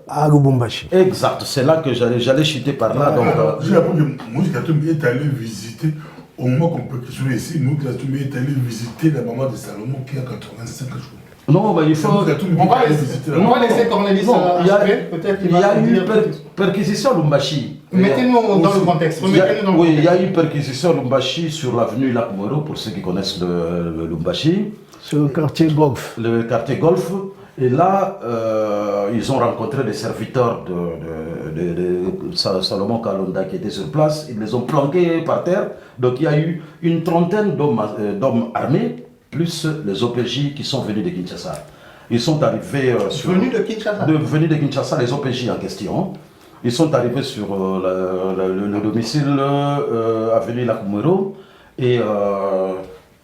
à Lubumbashi. Exact, c'est là que j'allais chuter par là. Donc, J'ai appris que Moïse Katumbi est allé visiter, au moment qu'on peut questionner ici, Moïse Katumbi est allé visiter la maman de Salomon qui a 85 jours. non, mais il faut... Moïse Katumbi On est va allé laisser, visiter la on maman. va laisser Cornelis peut-être qu'il il y va a nous eu dire plus. perquisition à Lumbashi. Mettez-nous dans le contexte. Remettez-nous dans le Oui, il y contexte. a eu perquisition à Lumbashi sur l'avenue Lac-Moro, pour ceux qui connaissent le Lumbashi, Sur le quartier Golf. le quartier Golf. Et là, ils ont rencontré des serviteurs de Salomon Kalonda qui étaient sur place. Ils les ont planqués par terre. Donc il y a eu une trentaine d'hommes armés, plus les OPJ qui sont venus de Kinshasa. Ils sont arrivés Venus de Kinshasa. venus de Kinshasa, les OPJ en question. Ils sont arrivés sur le domicile avenue Lac-Moro et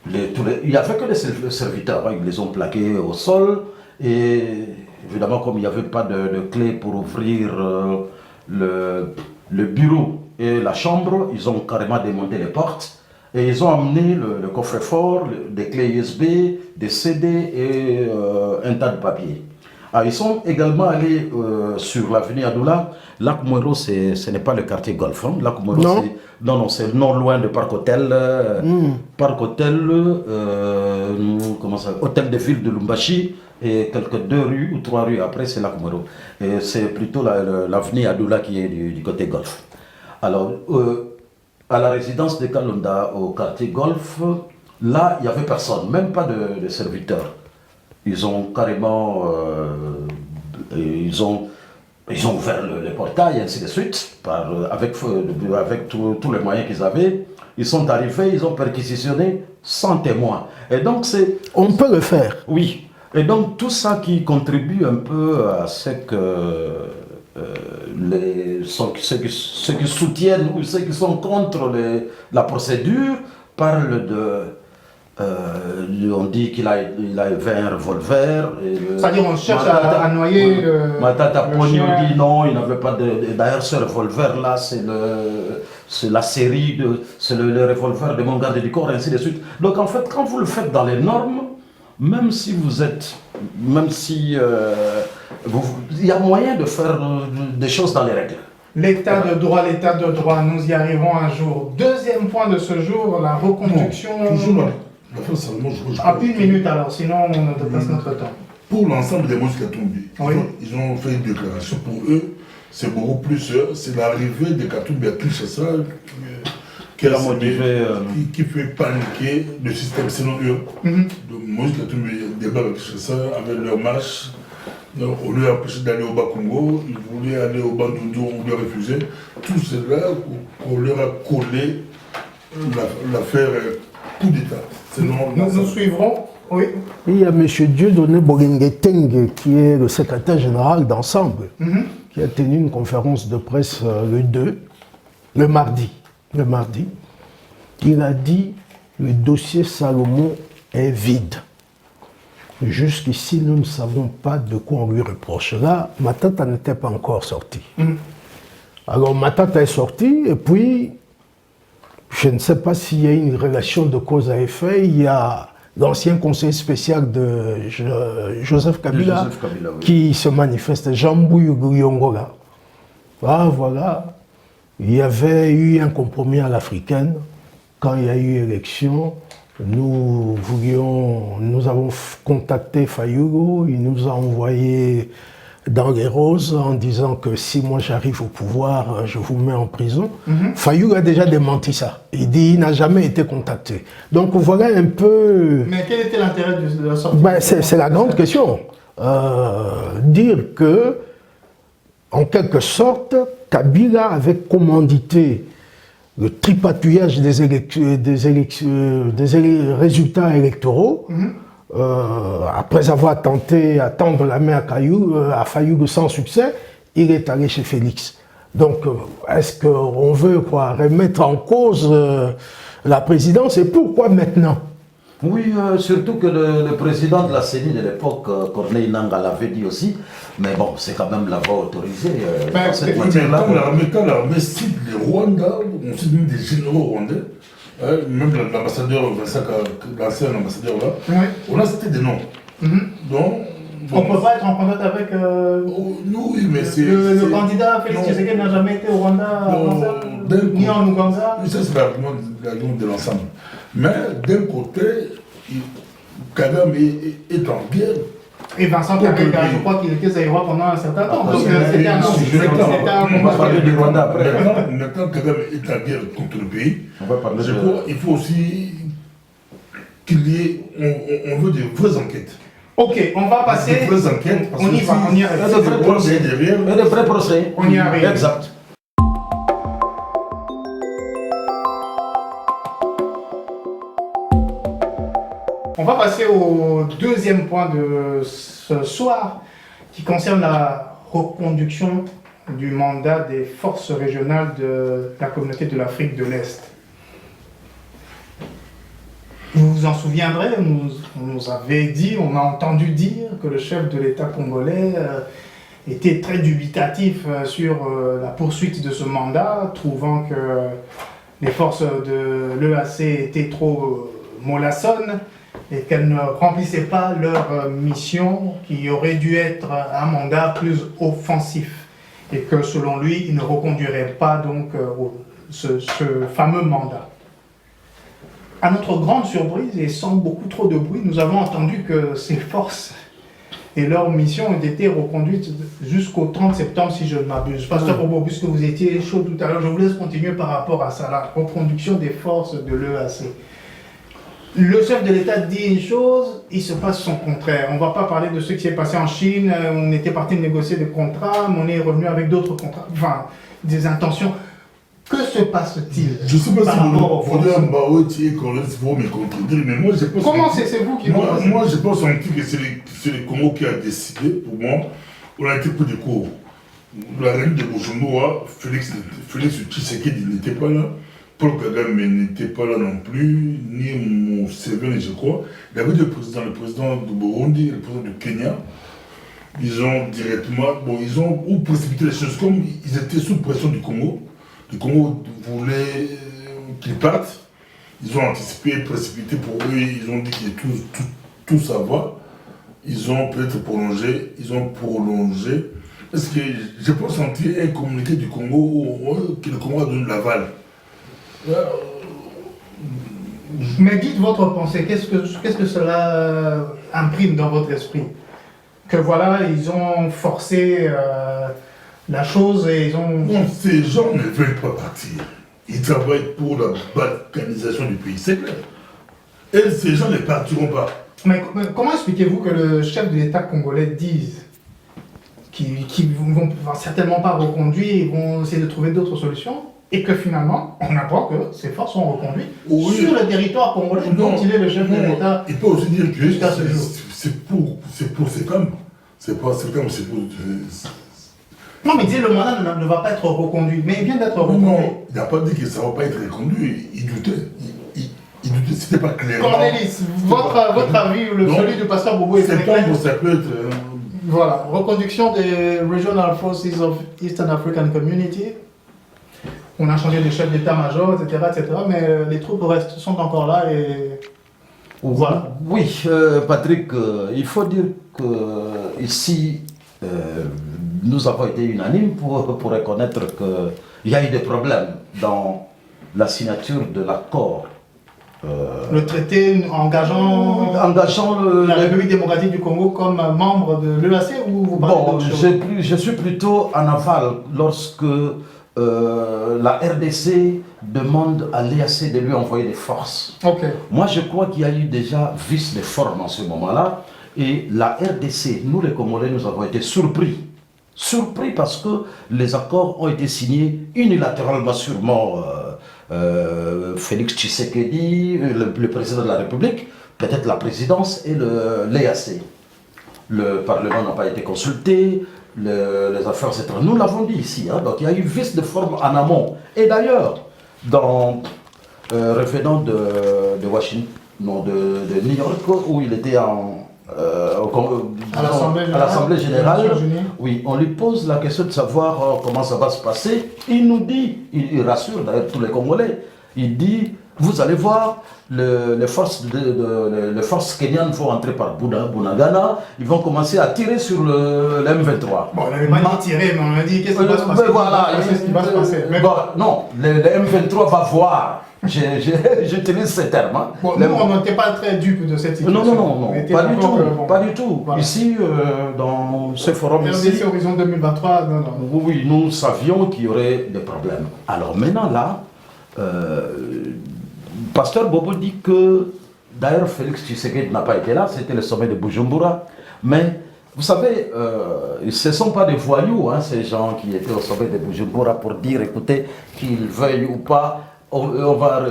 il n'y avait que des serviteurs, hein, ils les ont plaqués au sol et évidemment comme il n'y avait pas de clé pour ouvrir le bureau et la chambre, ils ont carrément démonté les portes et ils ont amené le coffre-fort, des clés USB, des CD et un tas de papiers. Ah, ils sont également allés sur l'avenue Adoula. Lac-Moro, ce n'est pas le quartier Golf. Hein. Lac-Moro, c'est non loin de Parc Hôtel. Parc Hôtel, Hôtel de Ville de Lumbashi. Et quelques 2 rues ou 3 rues après, c'est Lac-Moro. Et c'est plutôt l'avenue Adoula qui est du côté Golf. Alors, à la résidence de Kalonda, au quartier Golf, là, il n'y avait personne, même pas de serviteurs. Ils ont carrément ils ont ouvert les portails et ainsi de suite, avec tous les moyens qu'ils avaient. Ils sont arrivés, ils ont perquisitionné sans témoin. Et donc On peut le faire. Oui. Et donc tout ça qui contribue un peu à ce que ceux qui soutiennent ou ceux qui sont contre la procédure parlent On dit qu'il avait un revolver. C'est-à-dire on cherche à noyer Matata le Pogno chien. dit non, il n'avait pas de... D'ailleurs, ce revolver-là, c'est la série, c'est le revolver de mon garde du corps, et ainsi de suite. Donc en fait, quand vous le faites dans les normes, même si vous êtes... Même si... il y a moyen de faire des choses dans les règles. L'état de droit, nous y arriverons un jour. Deuxième point de ce jour, la reconduction... Toujours là. L'affaire Salomon, Une minute alors, sinon on dépasse notre temps. Pour l'ensemble des mosquées Katumbi, Oui. ils ont fait une déclaration. Pour eux, c'est beaucoup plus... C'est l'arrivée de Katumbi à Kinshasa qui a motivé, qui fait paniquer le système, selon eux. Donc Moïse Katumbi débat avec Kinshasa, avec leur marche. Donc, on lui a empêché d'aller au Bas-Congo, ils voulaient aller au Bandundu, on lui a refusé. Tout cela, on leur a collé l'affaire coup d'État. Nous suivrons. Oui. Il y a M. Dieudonné Bolingueteng, qui est le secrétaire général d'Ensemble, qui a tenu une conférence de presse le mardi. Il a dit que le dossier Salomon est vide. Jusqu'ici, nous ne savons pas de quoi on lui reproche. Là, Matata n'était pas encore sorti. Alors Matata est sorti, et puis, je ne sais pas s'il y a une relation de cause à effet. Il y a l'ancien conseiller spécial de Joseph Kabila, oui. qui se manifeste, Jean-Bouillou Yongola. Voilà. Il y avait eu un compromis à l'africaine quand il y a eu élection. Nous avons contacté Fayulu, il nous a envoyé dans les roses en disant que si moi j'arrive au pouvoir, je vous mets en prison. Fayulu a déjà démenti ça. Il dit qu'il n'a jamais été contacté. Donc voilà un peu... Mais quel était l'intérêt de la sortie? C'est la grande question. Dire que, en quelque sorte, Kabila avait commandité le tripatouillage des résultats électoraux, après avoir tenté à tendre la main à Fayulu sans succès, il est allé chez Félix. Donc, est-ce qu'on veut remettre en cause la présidence, et pourquoi maintenant? Oui, surtout que le président de la CENI de l'époque, Corneille Nangaa, l'avait dit aussi, mais bon, c'est quand même la voie autorisée dans cette matière-là. Quand l'armée cite les Rwandais, on cite même des généraux rwandais, même l'ambassadeur, l'ancien ambassadeur là, on a cité des noms. Donc, on ne peut pas être en contact avec nous, oui, mais c'est... le candidat Félix Tshisekedi n'a jamais été au Rwanda, ni en Ouganda. Ça, c'est l'argument de l'ensemble. Mais d'un côté, Kagame est en guerre. Et Vincent Kabila, je crois qu'il était zaïrois pendant un certain temps. Donc c'était un On va parler du Rwanda après. Maintenant, Kagame est en guerre contre le pays. On va parler je crois qu'il faut aussi qu'il y ait... On veut des vraies enquêtes. Ok, on va passer... Des vraies enquêtes. On y va, on y arrive. Et de vrais procès. On y arrive. Exact. On va passer au deuxième point de ce soir, qui concerne la reconduction du mandat des forces régionales de la communauté de l'Afrique de l'Est. Vous vous en souviendrez, on nous avait dit, on a entendu dire que le chef de l'État congolais était très dubitatif sur la poursuite de ce mandat, trouvant que les forces de l'EAC étaient trop mollassonnes et qu'elles ne remplissaient pas leur mission, qui aurait dû être un mandat plus offensif, et que selon lui, il ne reconduirait pas donc ce fameux mandat. À notre grande surprise, et sans beaucoup trop de bruit, nous avons entendu que ces forces et leur mission ont été reconduites jusqu'au 30 septembre, si je ne m'abuse. Pasteur Bobo, puisque vous étiez chaud tout à l'heure, je vous laisse continuer par rapport à ça, la reconduction des forces de l'EAC. Le chef de l'État dit une chose, il se passe son contraire. On ne va pas parler de ce qui s'est passé en Chine, on était parti négocier des contrats, mais on est revenu avec d'autres contrats, enfin, des intentions. Que se passe-t-il? Je ne sais pas si vous vont me contredire, mais moi je pense... Comment c'est vous qui... Moi je pense que c'est le Congo qui a décidé, pour moi, on a été pris de court. La reine de Bujumbura, Félix Tshisekedi n'était pas là. Paul Kagame n'était pas là non plus, ni Museveni, je crois. Il y avait le président du Burundi et le président du Kenya. Ils ont directement, ils ont ou précipité les choses comme ils étaient sous pression du Congo. Le Congo voulait qu'ils partent. Ils ont anticipé, précipité pour eux, ils ont dit que tout ça va. Ils ont peut-être prolongé, Parce que j'ai pas senti un communiqué du Congo que le Congo a donné l'aval. Mais dites votre pensée, qu'est-ce que cela imprime dans votre esprit? Que voilà, ils ont forcé la chose et ils ont... Non, ces gens ne veulent pas partir. Ils travaillent pour la balkanisation du pays, c'est clair. Et ces gens ne partiront pas. Mais comment expliquez-vous que le chef de l'État congolais dise qu'ils ne vont certainement pas reconduire, ils vont essayer de trouver d'autres solutions, et que finalement, on apprend que ces forces sont reconduites sur le territoire congolais dont il est le chef de l'État. Il peut aussi dire que jusqu'à ce jour. C'est pour ces femmes. C'est pas ces femmes, c'est pour... Non, mais il dit le mandat ne va pas être reconduit, mais il vient d'être reconduit. Non, il n'a pas dit que ça ne va pas être reconduit. Il doutait. Il doutait, c'était pas clair. Cornelis, votre avis, celui du pasteur Bobo est très clair. Ça peut être... Voilà, reconduction des Regional Forces of Eastern African Community. On a changé de chef d'état-major, etc., mais les troupes sont encore là et... Voilà. Oui, Patrick, il faut dire que ici, nous avons été unanimes pour reconnaître qu'il y a eu des problèmes dans la signature de l'accord. Le traité engageant la République démocratique du Congo comme membre de l'EAC ou vous parlez d'autre chose? Je suis plutôt en aval lorsque la RDC demande à l'EAC de lui envoyer des forces. Okay. Moi, je crois qu'il y a eu déjà vice de forme en ce moment-là. Et la RDC, nous les Congolais, nous avons été surpris. Surpris parce que les accords ont été signés unilatéralement, sûrement. Félix Tshisekedi, le président de la République, peut-être la présidence et l'EAC. Le Parlement n'a pas été consulté, les affaires étrangères, nous l'avons dit ici, hein, donc il y a eu vice de forme en amont. Et d'ailleurs, dans référendum de Washington, non, de New York, où il était à l'Assemblée générale, oui, on lui pose la question de savoir comment ça va se passer. Il nous dit, il rassure d'ailleurs tous les Congolais, il dit, vous allez voir, les forces kenyanes vont entrer par Bunagana, ils vont commencer à tirer sur le M23. Bon, on n'avait pas dit tirer, mais on a dit qu'est-ce qui va se passer. Voilà, c'est ce qui va se passer. Mais bon, non, le M23 va voir. J'utilise ces termes. Hein. Bon, nous, on n'était pas très dupes de cette situation. Non, pas du tout. Voilà. Ici, dans ce forum ici, Horizon 2023, non. Oui, nous savions qu'il y aurait des problèmes. Alors maintenant, là, Pasteur Bobo dit que, d'ailleurs, Félix Tshisekedi n'a pas été là, c'était le sommet de Bujumbura, mais vous savez, ce ne sont pas des voyous, hein, ces gens qui étaient au sommet de Bujumbura pour dire, écoutez, qu'ils veuillent ou pas, on va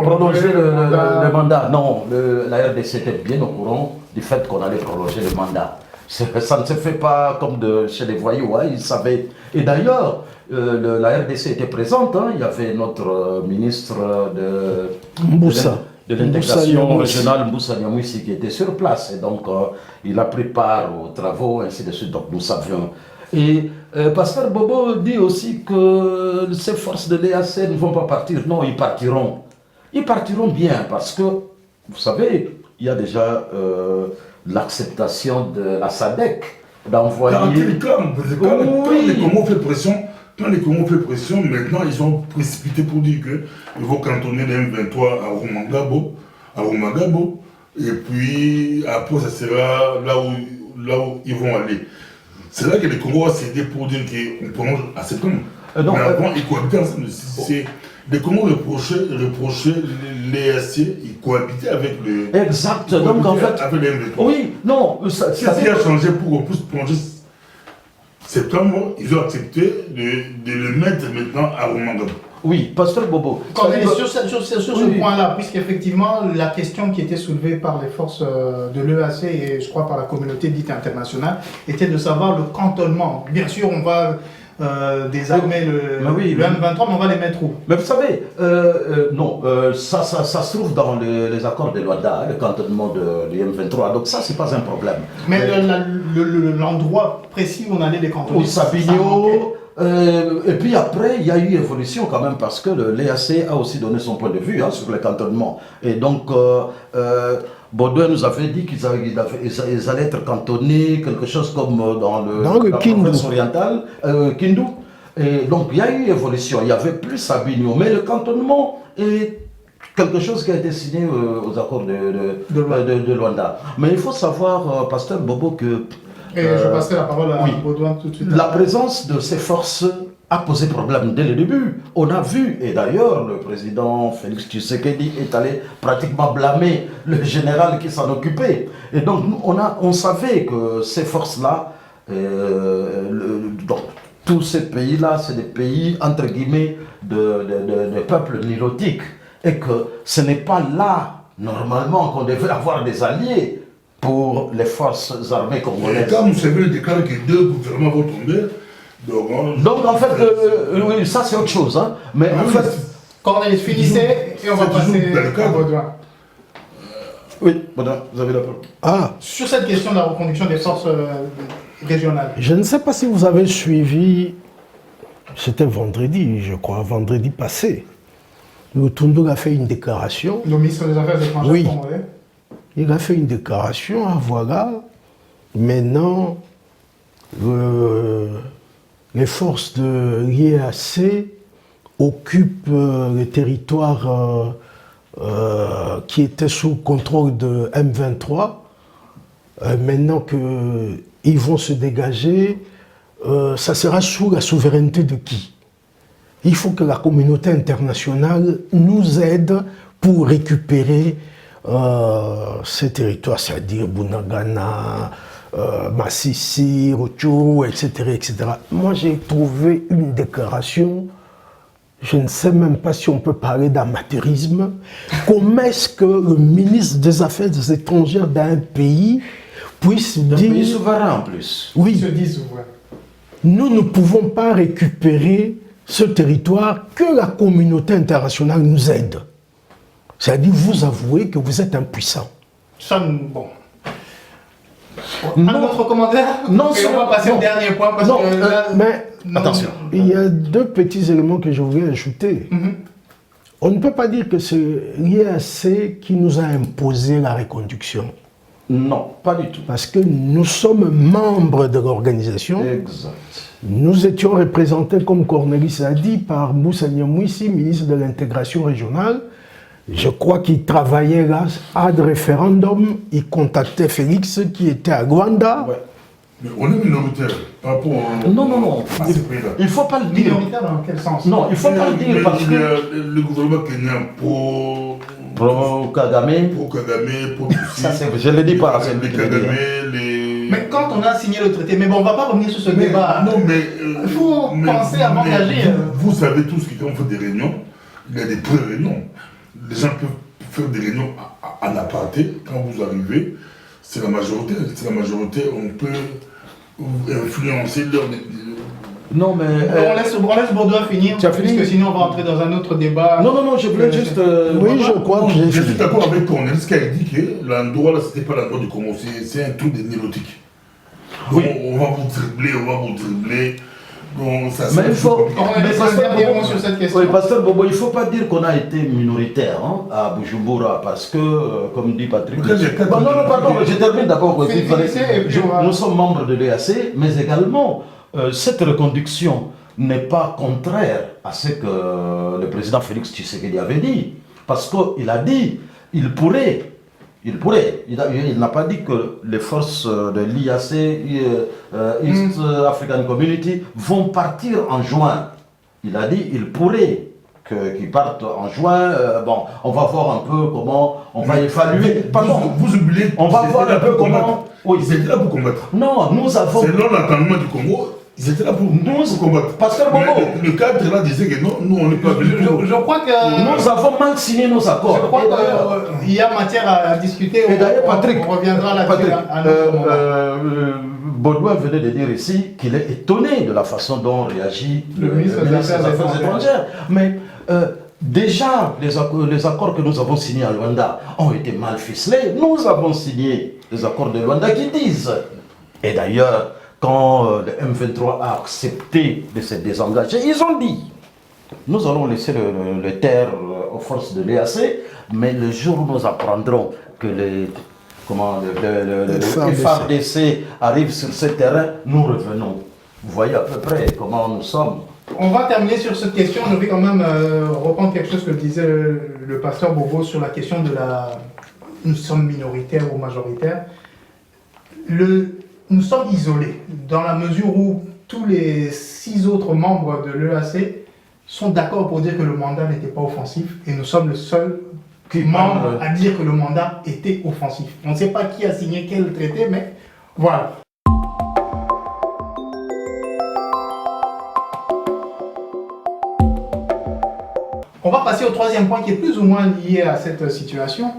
prolonger le mandat. Non, la RDC était bien au courant du fait qu'on allait prolonger le mandat. Ça ne se fait pas comme chez les voyous, hein, ils savaient. Et d'ailleurs, la RDC était présente, hein, il y avait notre ministre de l'intégration régionale, Moussa Nyamwisi, qui était sur place. Et donc, il a pris part aux travaux, ainsi de suite, donc nous savions. Et Pasteur Bobo dit aussi que ces forces de l'EAC ne vont pas partir. Non, ils partiront. Ils partiront bien parce que, vous savez, il y a déjà l'acceptation de la SADC d'envoyer... Quand les Congos fait pression, maintenant ils ont précipité pour dire qu'ils vont cantonner les M23 à Rumangabo, et puis après ça sera là où ils vont aller. C'est là que les Congos ont cédé pour dire qu'on prolonge à septembre. Mais avant, ils cohabitaient ensemble. Les Congos reprochaient l'EAC, ils cohabitaient avec le... Exact, donc en fait... Avec les M23. Oui, non, ça... Qu'est-ce qui a changé pour qu'on puisse plonger septembre? Ils ont accepté de le mettre maintenant à Rumangabo. Oui, Pasteur Bobo. Sur ce point-là, puisqu'effectivement, la question qui était soulevée par les forces de l'EAC et je crois par la communauté dite internationale était de savoir le cantonnement. Bien sûr, on va désarmer le M23, mais on va les mettre où? Mais vous savez, non, ça se trouve dans les accords de Luanda, le cantonnement du M23, donc ça, c'est pas un problème. Mais l'endroit précis où on allait les cantonner, au Sabinho, et puis après, il y a eu évolution quand même, parce que l'EAC a aussi donné son point de vue sur le cantonnement. Et donc, Baudouin nous avait dit qu'ils allaient être cantonnés, quelque chose comme dans la province orientale, Kindu. Et donc, il y a eu évolution, il y avait plus Sabinho, mais le cantonnement est quelque chose qui a été signé aux accords de Luanda. Mais il faut savoir, Pasteur Bobo, que... Et je passerai la parole à Baudouin tout de suite. La présence de ces forces a posé problème dès le début. On a vu, et d'ailleurs le président Félix Tshisekedi est allé pratiquement blâmer le général qui s'en occupait. Et donc on savait que ces forces-là, tous ces pays-là, c'est des pays entre guillemets de peuples nilotiques. Et que ce n'est pas là, normalement, qu'on devait avoir des alliés pour les forces armées congolaises. Et quand Museveni déclare que 2 gouvernements vont tomber, donc en fait, oui, ça c'est autre chose. Hein. Mais en fait, Cornelis, finissez et on va passer à Baudouin. Oui, Baudouin, vous avez la parole. Sur cette question de la reconduction des forces régionales. Je ne sais pas si vous avez suivi, c'était vendredi, je crois, vendredi passé. Lutundu a fait une déclaration. Le ministre des Affaires étrangères congolais. Il a fait une déclaration, voilà, maintenant, les forces de l'IAC occupent le territoire qui était sous contrôle de M23. Maintenant qu'ils vont se dégager, ça sera sous la souveraineté de qui? Il faut que la communauté internationale nous aide pour récupérer ces territoires, c'est-à-dire Bunagana, Massissi, Rutshuru, etc., etc. Moi, j'ai trouvé une déclaration, je ne sais même pas si on peut parler d'amateurisme. Comment est-ce que le ministre des Affaires étrangères d'un pays puisse dire... Un pays souverain en plus. Oui. Ils se disent souverain. Nous ne pouvons pas récupérer ce territoire, que la communauté internationale nous aide. C'est-à-dire, vous avouez que vous êtes impuissant. Ça, bon. Un autre commentaire? Non, et on va passer au dernier point. Parce que là, mais attention. Il y a 2 petits éléments que je voulais ajouter. On ne peut pas dire que c'est l'IAC qui nous a imposé la reconduction. Non, pas du tout. Parce que nous sommes membres de l'organisation. Exact. Nous étions représentés, comme Cornelis a dit, par Moussa Nyamwisi, ministre de l'intégration régionale. Je crois qu'il travaillait là à de référendum. Il contactait Félix qui était à Luanda. Ouais. Mais on est minoritaire par rapport Non. à ces pays-là. Il ne faut pas le dire. Minoritaire dans quel sens? Non, il ne faut pas le dire parce que... Le gouvernement kenyan pour Kagame, pour ça, je ne le dis pas, c'est lui qui le dit. Mais quand on a signé le traité, mais bon, on ne va pas revenir sur ce débat. Non, mais... Il faut penser avant d'agir. Vous savez tous que quand on fait des réunions, il y a des pré-réunions. Les gens peuvent faire des réunions en aparté. Quand vous arrivez, c'est la majorité. C'est la majorité, on peut influencer leur... Non, mais... On laisse Baudouin finir, tu as fini? parce que sinon on va entrer dans un autre débat. Non, je voulais juste... Oui, je crois que j'ai Je suis fini. d'accord avec Cornelis qui a dit que l'endroit là, c'était pas l'endroit du Congo, c'est un truc de nilotique. Donc on va vous tripler, Donc ça mais il faut... Mais sur cette question. Oui, Pasteur Bobo, il ne faut pas dire qu'on a été minoritaire à Bujumbura, parce que, comme dit Patrick... Non, pardon, je termine d'abord. Nous sommes membres de l'EAC, mais également... cette reconduction n'est pas contraire à ce que le président Félix Tshisekedi avait dit. Parce qu'il a dit, il pourrait. Il n'a pas dit que les forces de l'IAC, East African Community, vont partir en juin. Il a dit, il pourrait qu'ils partent en juin. Bon, on va voir un peu comment on va évaluer. Pardon, vous oubliez. On va voir un peu comment... Oui, ils étaient là pour combattre. Non, nous avons... Selon l'entendement du Congo, ils étaient là pour combattre. Pasteur Bobo. Le cadre là disait que non, nous on n'est pas venus. Je crois que... Nous avons mal signé nos accords. Je crois qu'il y a matière à discuter. Et d'ailleurs, Patrick, on reviendra là-dessus. Baudouin venait de dire ici qu'il est étonné de la façon dont réagit le ministre des Affaires étrangères. Mais déjà, les accords que nous avons signés à Luanda ont été mal ficelés. Nous avons signé les accords de Luanda qui disent, et d'ailleurs, quand le M23 a accepté de se désengager, ils ont dit, nous allons laisser le terre aux forces de l'EAC, mais le jour où nous apprendrons que le FARDC arrive sur ce terrain, nous revenons. Vous voyez à peu près comment nous sommes. On va terminer sur cette question. Je vais quand même reprendre quelque chose que disait le pasteur Bobo sur la question de nous sommes minoritaires ou majoritaires. Nous sommes isolés dans la mesure où tous les 6 autres membres de l'EAC sont d'accord pour dire que le mandat n'était pas offensif et nous sommes le seul membre à dire que le mandat était offensif. On ne sait pas qui a signé quel traité, mais voilà. On va passer au troisième point qui est plus ou moins lié à cette situation,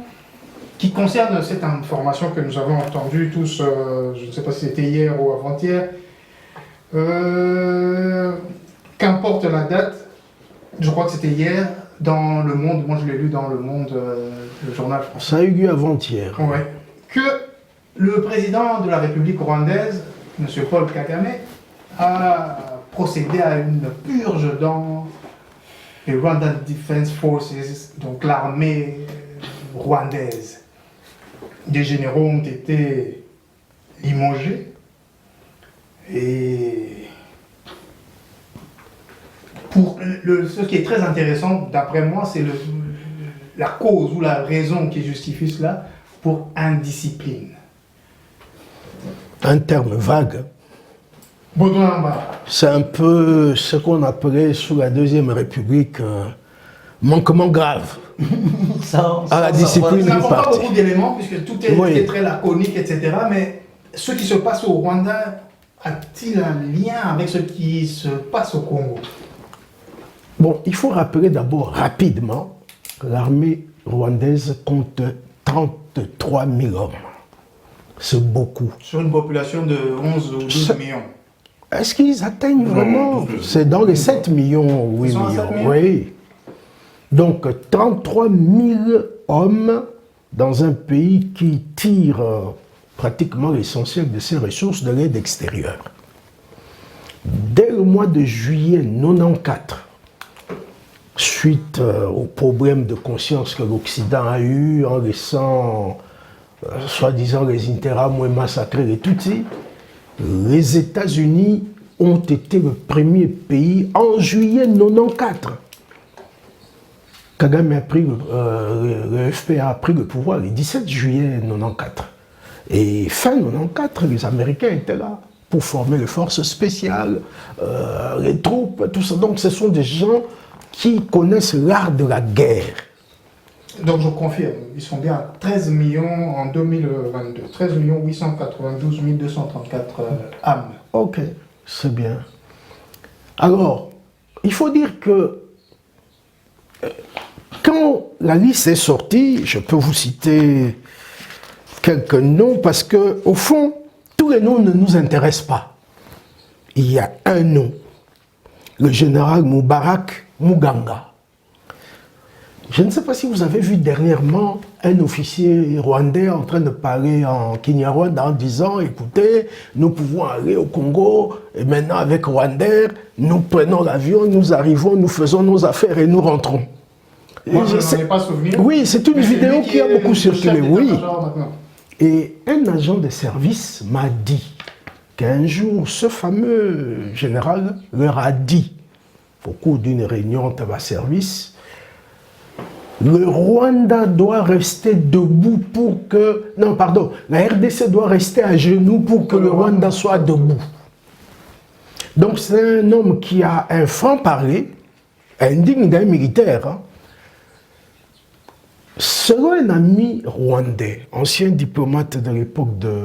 qui concerne cette information que nous avons entendue tous, je ne sais pas si c'était hier ou avant-hier, qu'importe la date, je crois que c'était hier, dans Le Monde, moi je l'ai lu dans Le Monde, le journal français. Ça a eu lieu avant-hier. Ouais. Que le président de la République rwandaise, M. Paul Kagame, a procédé à une purge dans les Rwandan Defense Forces, donc l'armée rwandaise. Des généraux ont été limogés et ce qui est très intéressant, d'après moi, c'est la cause ou la raison qui justifie cela, pour indiscipline. Un terme vague. Baudouin. C'est un peu ce qu'on appelait sous la Deuxième République manquement grave à la discipline du parti. Ça parti. pas beaucoup d'éléments puisque tout est très laconique, etc. Mais ce qui se passe au Rwanda a-t-il un lien avec ce qui se passe au Congo? Bon, il faut rappeler d'abord rapidement que l'armée rwandaise compte 33 000 hommes. C'est beaucoup. Sur une population de 11 ou 12 millions. Est-ce qu'ils atteignent vraiment? C'est dans les 7 millions, 8 millions. Oui. Donc 33 000 hommes dans un pays qui tire pratiquement l'essentiel de ses ressources de l'aide extérieure. Dès le mois de juillet 1994, suite aux problèmes de conscience que l'Occident a eu en laissant, soi-disant, les Interahamwe massacrer les Tutsis, les États-Unis ont été le premier pays en juillet 1994. Kagame a pris, le FPA a pris le pouvoir le 17 juillet 1994. Et fin 1994, les Américains étaient là pour former les forces spéciales, les troupes, tout ça. Donc ce sont des gens qui connaissent l'art de la guerre. Donc je confirme, ils sont bien à 13 millions en 2022. 13 892 234 âmes. Ok, c'est bien. Alors, il faut dire que quand la liste est sortie, je peux vous citer quelques noms parce que, au fond, tous les noms ne nous intéressent pas. Il y a un nom, le général Moubarak Muganga. Je ne sais pas si vous avez vu dernièrement un officier rwandais en train de parler en Kinyarwanda en disant « Écoutez, nous pouvons aller au Congo et maintenant avec Rwandair, nous prenons l'avion, nous arrivons, nous faisons nos affaires et nous rentrons. » Moi, je n'en ai pas souvenir. Oui, c'est une vidéo qui a beaucoup circulé, oui. Maintenant. Et un agent de service m'a dit qu'un jour, ce fameux général leur a dit, au cours d'une réunion de service, le Rwanda doit rester debout pour que... Non, pardon, la RDC doit rester à genoux pour que le Rwanda soit debout. Donc c'est un homme qui a un franc-parler, indigne d'un militaire. Hein. Selon un ami rwandais, ancien diplomate de l'époque de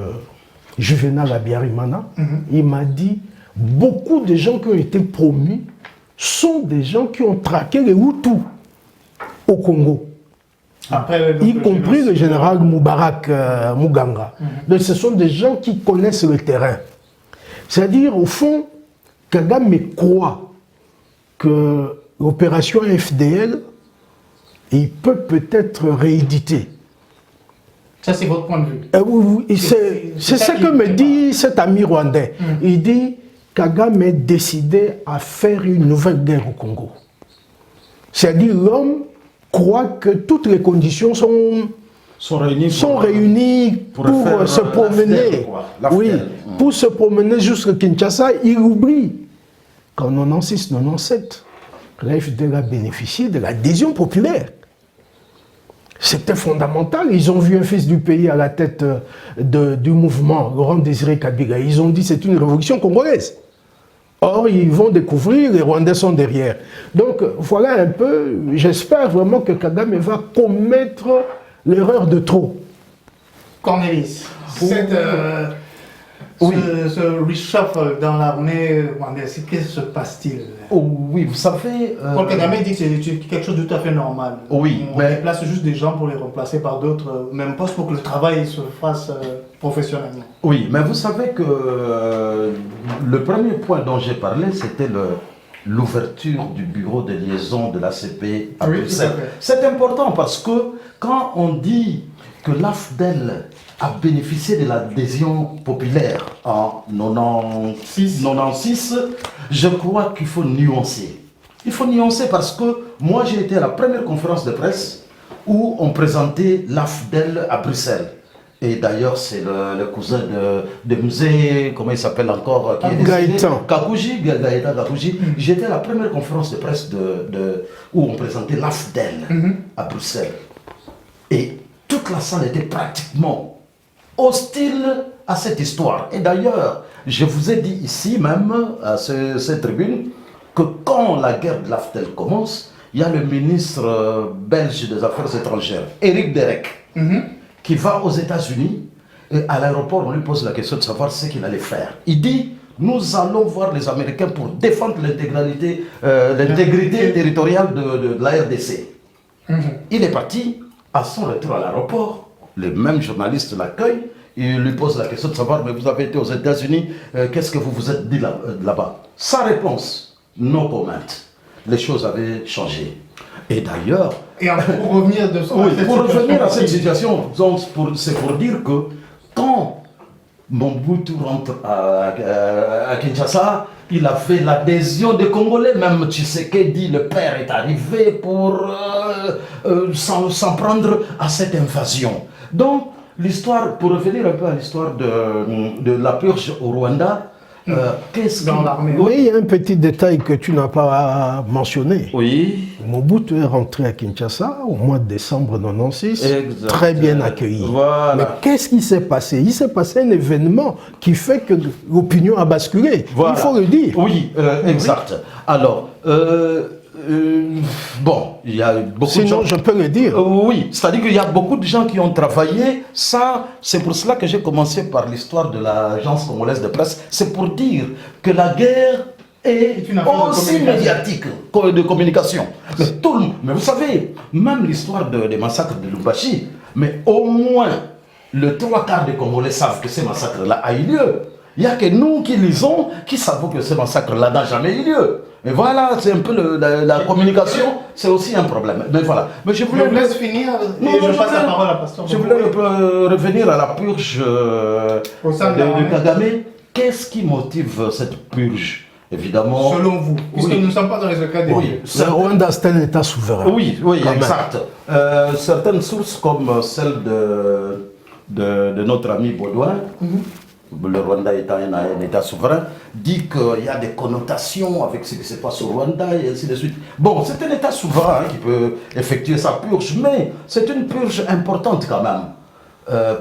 Juvenal Habyarimana, il m'a dit, beaucoup de gens qui ont été promus sont des gens qui ont traqué les Hutus au Congo, y compris le général Moubarak Muganga. Donc ce sont des gens qui connaissent le terrain. C'est-à-dire, au fond, Kagame croit que l'opération FDL, il peut peut-être rééditer. Ça, c'est votre point de vue. Oui, c'est ce que me dit cet ami rwandais. Il dit Kagame est décidé à faire une nouvelle guerre au Congo. C'est-à-dire l'homme croit que toutes les conditions sont réunies pour se promener. Oui, pour se promener jusqu'à Kinshasa. Il oublie qu'en 96-97, la FDL a bénéficié de l'adhésion populaire. C'était fondamental. Ils ont vu un fils du pays à la tête du mouvement, Laurent Désiré Kabila. Ils ont dit que c'est une révolution congolaise. Or, ils vont découvrir, les Rwandais sont derrière. Donc, voilà un peu, j'espère vraiment que Kagame va commettre l'erreur de trop. Cornelis, ce reshuffle dans l'armée rwandaise, qu'est-ce qui se passe-t-il? Oui, vous savez... Paul Kagame dit que c'est quelque chose de tout à fait normal. Oui, on déplace juste des gens pour les remplacer par d'autres, même postes pour que le travail se fasse professionnellement. Oui, mais vous savez que le premier point dont j'ai parlé, c'était l'ouverture du bureau de liaison de l'ACP à Bruxelles. C'est important parce que quand on dit que l'AFDEL a bénéficié de l'adhésion populaire en 96, je crois qu'il faut nuancer. Il faut nuancer parce que moi j'ai été à la première conférence de presse où on présentait l'AFDEL à Bruxelles. Et d'ailleurs c'est le cousin de musée, comment il s'appelle encore, Gaëtan Kakouji. J'étais à la première conférence de presse où on présentait l'AFDEL à Bruxelles. Et toute la salle était pratiquement hostile à cette histoire. Et d'ailleurs, je vous ai dit ici même, à cette tribune, que quand la guerre de l'AFDEL commence, il y a le ministre belge des Affaires étrangères, Éric Derek, qui va aux États-Unis, et à l'aéroport, on lui pose la question de savoir ce qu'il allait faire. Il dit, nous allons voir les Américains pour défendre l'intégrité territoriale de la RDC. Il est parti, à son retour à l'aéroport, le même journaliste l'accueille, il lui pose la question de savoir, mais vous avez été aux États-Unis, qu'est-ce que vous vous êtes dit là-bas? Sa réponse, no comment. Les choses avaient changé. Et d'ailleurs... Et pour revenir à cette situation, c'est pour dire que quand Mobutu rentre à Kinshasa, il a fait l'adhésion des Congolais, même Tshisekedi, le père, est arrivé pour s'en prendre à cette invasion. Donc, l'histoire, pour revenir un peu à l'histoire de la purge au Rwanda, qu'est-ce dans l'armée? Oui, il y a un petit détail que tu n'as pas mentionné. Oui. Mobutu est rentré à Kinshasa au mois de décembre 1996, exact. Très bien accueilli. Voilà. Mais qu'est-ce qui s'est passé? Il s'est passé un événement qui fait que l'opinion a basculé. Voilà. Il faut le dire. Oui, exact. Alors, bon, il y a beaucoup de gens... Sinon, je peux le dire. Oui, c'est-à-dire qu'il y a beaucoup de gens qui ont travaillé. Ça, c'est pour cela que j'ai commencé par l'histoire de l'agence congolaise de presse. C'est pour dire que la guerre est aussi médiatique de communication. Mais vous savez, même l'histoire des massacres de Lubumbashi, mais au moins le 3/4 des Congolais savent que ces massacres-là a eu lieu. Il n'y a que nous qui lisons, qui savons que ce massacre-là n'a jamais eu lieu. Et voilà, c'est un peu la communication, c'est aussi un problème. Mais voilà. Mais je voulais... vous laisse finir et je passe la parole à Pasteur. Je voulais revenir à la purge de Kagame. Qu'est-ce qui motive cette purge? Évidemment... Selon vous, puisque nous ne sommes pas dans les cas des... Oui, le Rwanda, c'est un État souverain. Oui, exact. Certaines sources, comme celle de notre ami Baudouin, le Rwanda étant un État souverain, dit qu'il y a des connotations avec ce qui se passe au Rwanda et ainsi de suite. Bon, c'est un État souverain qui peut effectuer sa purge, mais c'est une purge importante quand même.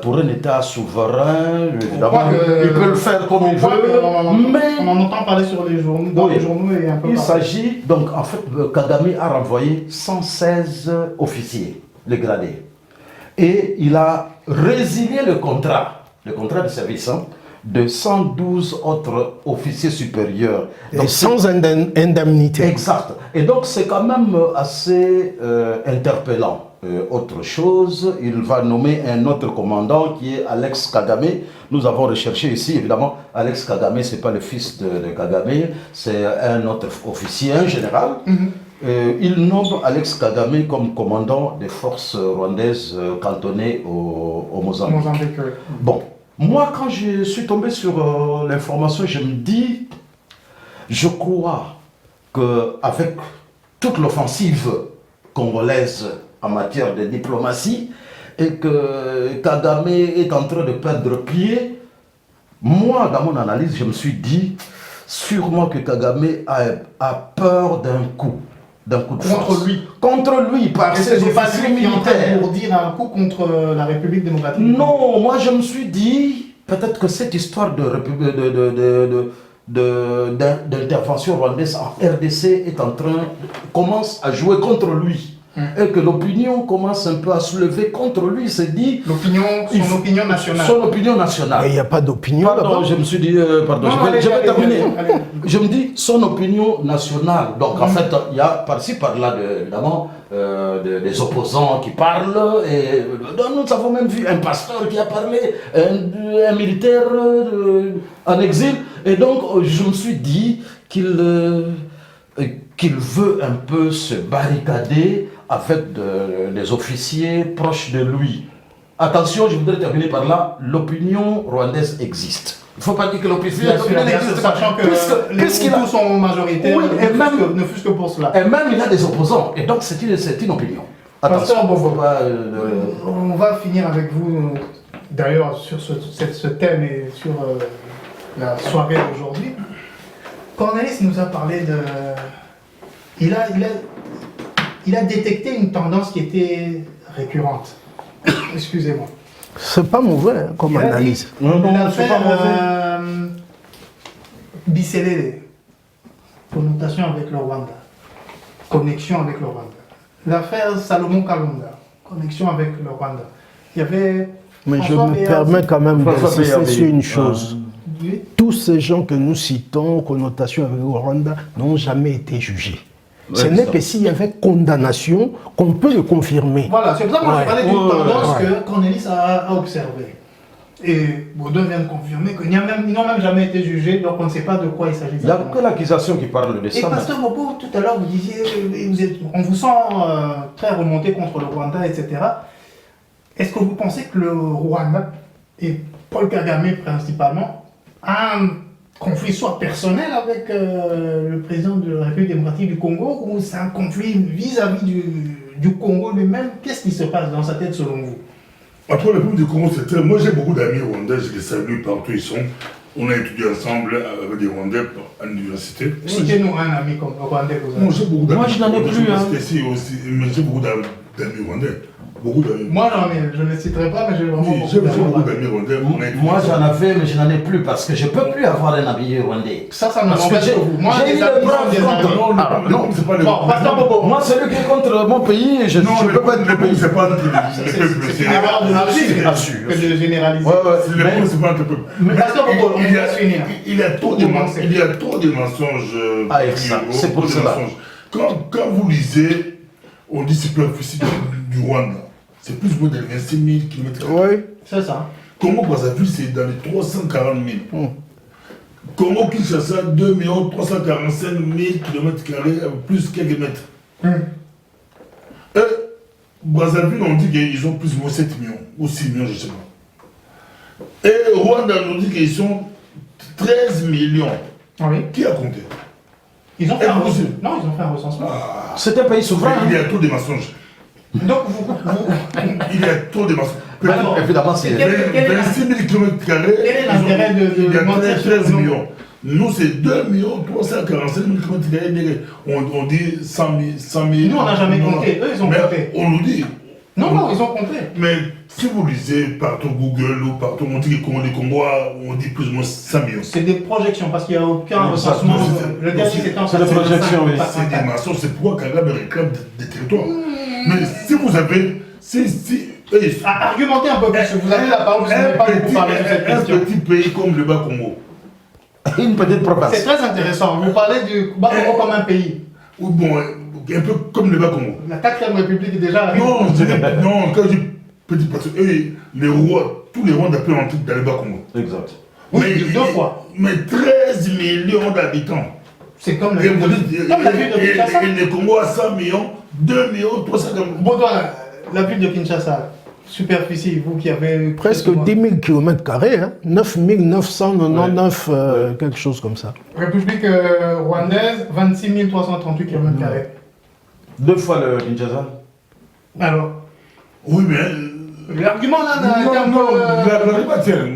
Pour un État souverain, évidemment, il peut le faire comme il veut, mais... On en entend parler sur les journaux, dans les journaux et un peu il s'agit, donc en fait, Kagame a renvoyé 116 officiers, les gradés. Et il a résilié le contrat de service, de 112 autres officiers supérieurs. Donc, et sans indemnité. Exact. Et donc c'est quand même assez interpellant. autre chose. Il va nommer un autre commandant qui est Alex Kagame. Nous avons recherché ici, évidemment, Alex Kagame, ce n'est pas le fils de Kagame, c'est un autre officier, un général. Il nomme Alex Kagame comme commandant des forces rwandaises cantonnées au Mozambique. Bon, moi, quand je suis tombé sur l'information, je me dis, je crois qu'avec toute l'offensive congolaise en matière de diplomatie et que Kagame est en train de perdre pied, moi, dans mon analyse, je me suis dit sûrement que Kagame a peur d'un coup de force. Contre lui, par ses officiers militaires. Pour dire un coup contre la République démocratique. Non, moi je me suis dit, peut-être que cette histoire d'intervention rwandaise en RDC est commence à jouer contre lui. Et que l'opinion commence un peu à se lever contre lui. Il s'est dit... Son opinion nationale. Son opinion nationale. Il n'y a pas d'opinion. Pardon, je me suis dit... pardon, je vais terminer. Je me dis, son opinion nationale. Donc en fait, il y a par-ci, par-là, évidemment, des opposants qui parlent. Et nous avons même vu un pasteur qui a parlé, un militaire en exil. Et donc, je me suis dit qu'il veut un peu se barricader avec des officiers proches de lui. Attention, je voudrais terminer par là, l'opinion rwandaise existe. Il ne faut pas dire que l'opinion existe, sachant que les Hutus sont majoritaires, oui, ne fût-ce que pour cela. Et même il a des opposants, et donc c'est une opinion. Pasteur Bobo, on va finir avec vous, d'ailleurs, sur ce thème et sur la soirée d'aujourd'hui. Cornelis nous a parlé de... Il a détecté une tendance qui était récurrente. Excusez-moi. C'est pas mauvais comme analyse. Non, c'est pas mauvais. Biselele, connotation avec le Rwanda, connexion avec le Rwanda. L'affaire Salomon Kalonda, connexion avec le Rwanda. Il y avait... Mais je me permets quand même d'insister sur une chose. Tous ces gens que nous citons, connotation avec le Rwanda, n'ont jamais été jugés. Ce n'est que s'il y avait condamnation qu'on peut le confirmer. Voilà, c'est pour ça que je parlais d'une tendance que Cornelis a observée. Et Baudin vient de confirmer qu'ils n'ont même jamais été jugés, donc on ne sait pas de quoi il s'agit. Il n'y a que l'accusation qui parle de ça. Et Pasteur Bobo, tout à l'heure, vous disiez, on vous sent très remonté contre le Rwanda, etc. Est-ce que vous pensez que le Rwanda, et Paul Kagame principalement, a un conflit soit personnel avec le président de la République démocratique du Congo, ou c'est un conflit vis-à-vis du Congo lui-même? Qu'est-ce qui se passe dans sa tête selon vous? Après le République du Congo, c'est très... Moi j'ai beaucoup d'amis rwandais, je les salue partout où ils sont. On a étudié ensemble avec des Rwandais à l'université. Citez-nous un ami comme Rwandais que vous avez. Moi j'ai beaucoup d'amis. Moi je n'en ai plus. Mais j'ai beaucoup d'amis Rwandais. Beaucoup d'amis. Moi j'en ai, je ne les citerai pas, mais j'ai vraiment beaucoup d'amis Rwandais. Moi j'en avais, mais je n'en ai plus parce que je ne peux plus avoir un ami rwandais. Ça ne m'empêche que vous. Moi j'ai eu le preuve. Non, c'est pas le... Moi celui qui est contre mon pays, je ne peux pas être le pays. C'est pas notre pays. C'est une erreur de l'archive que de généraliser. C'est pas notre pays. Mais Pasteur Bobo, on va finir. Il y a trop de mensonges. C'est pour cela. Quand vous lisez, on dit superficie du Rwanda. C'est plus ou moins de 26 000 km. Oui. C'est ça. Congo-Brazzaville, c'est dans les 340 000. Congo-Kinshasa, 2 345 000 km, plus quelques mètres. Et Brazzaville, on dit qu'ils ont plus ou moins 7 millions, ou 6 millions, je ne sais pas. Et Rwanda nous dit qu'ils sont 13 millions. Oui. Qui a compté? Ils ont fait un recensement. Non, ils ont fait un recensement. C'est un pays souverain. Il y a trop de mensonges. Donc, il y a trop de mensonges. Évidemment, c'est 26 000 km. Quel est l'intérêt de mentir 13 millions. Nous, c'est 2 345 000 km. On dit 100 000. Nous, on n'a jamais compté. Eux, ils ont compté. On nous dit. Non, ils ont compté. Mais si vous lisez partout Google ou partout, on dit que les Congois, on dit plus ou moins 5 millions. C'est des projections parce qu'il n'y a aucun recensement. Le dernier, c'est des projections, oui. C'est des mensonges, c'est pourquoi Kagame réclame des territoires. Mais si vous avez. Argumentez un peu plus, vous avez la parole, vous n'avez pas beaucoup parlé de cette question. Un petit pays comme le Bas-Congo. Une petite province. C'est très intéressant. Vous parlez du Bas-Congo comme un pays. Bon, un peu comme les Bas-Congo. La 4e République est déjà arrivée. Non, non, quand je dis petit, parce que les rois, tous les rois d'appel en truc dans les Bas-Congo. Exact. Oui, 2 fois. Mais 13 millions d'habitants. C'est comme la ville de Kinshasa. Et les Congo à 100 millions, 2 millions, 300 millions. Baudouin, la ville de Kinshasa, superficie, vous qui avez... Presque 10 000 km², hein, 9 999, quelque chose comme ça. République rwandaise, 26 338 km². 2 fois le Kinshasa. Alors, Oui, mais... l'argument là n'a été un Non, peu... l'argument, tiens,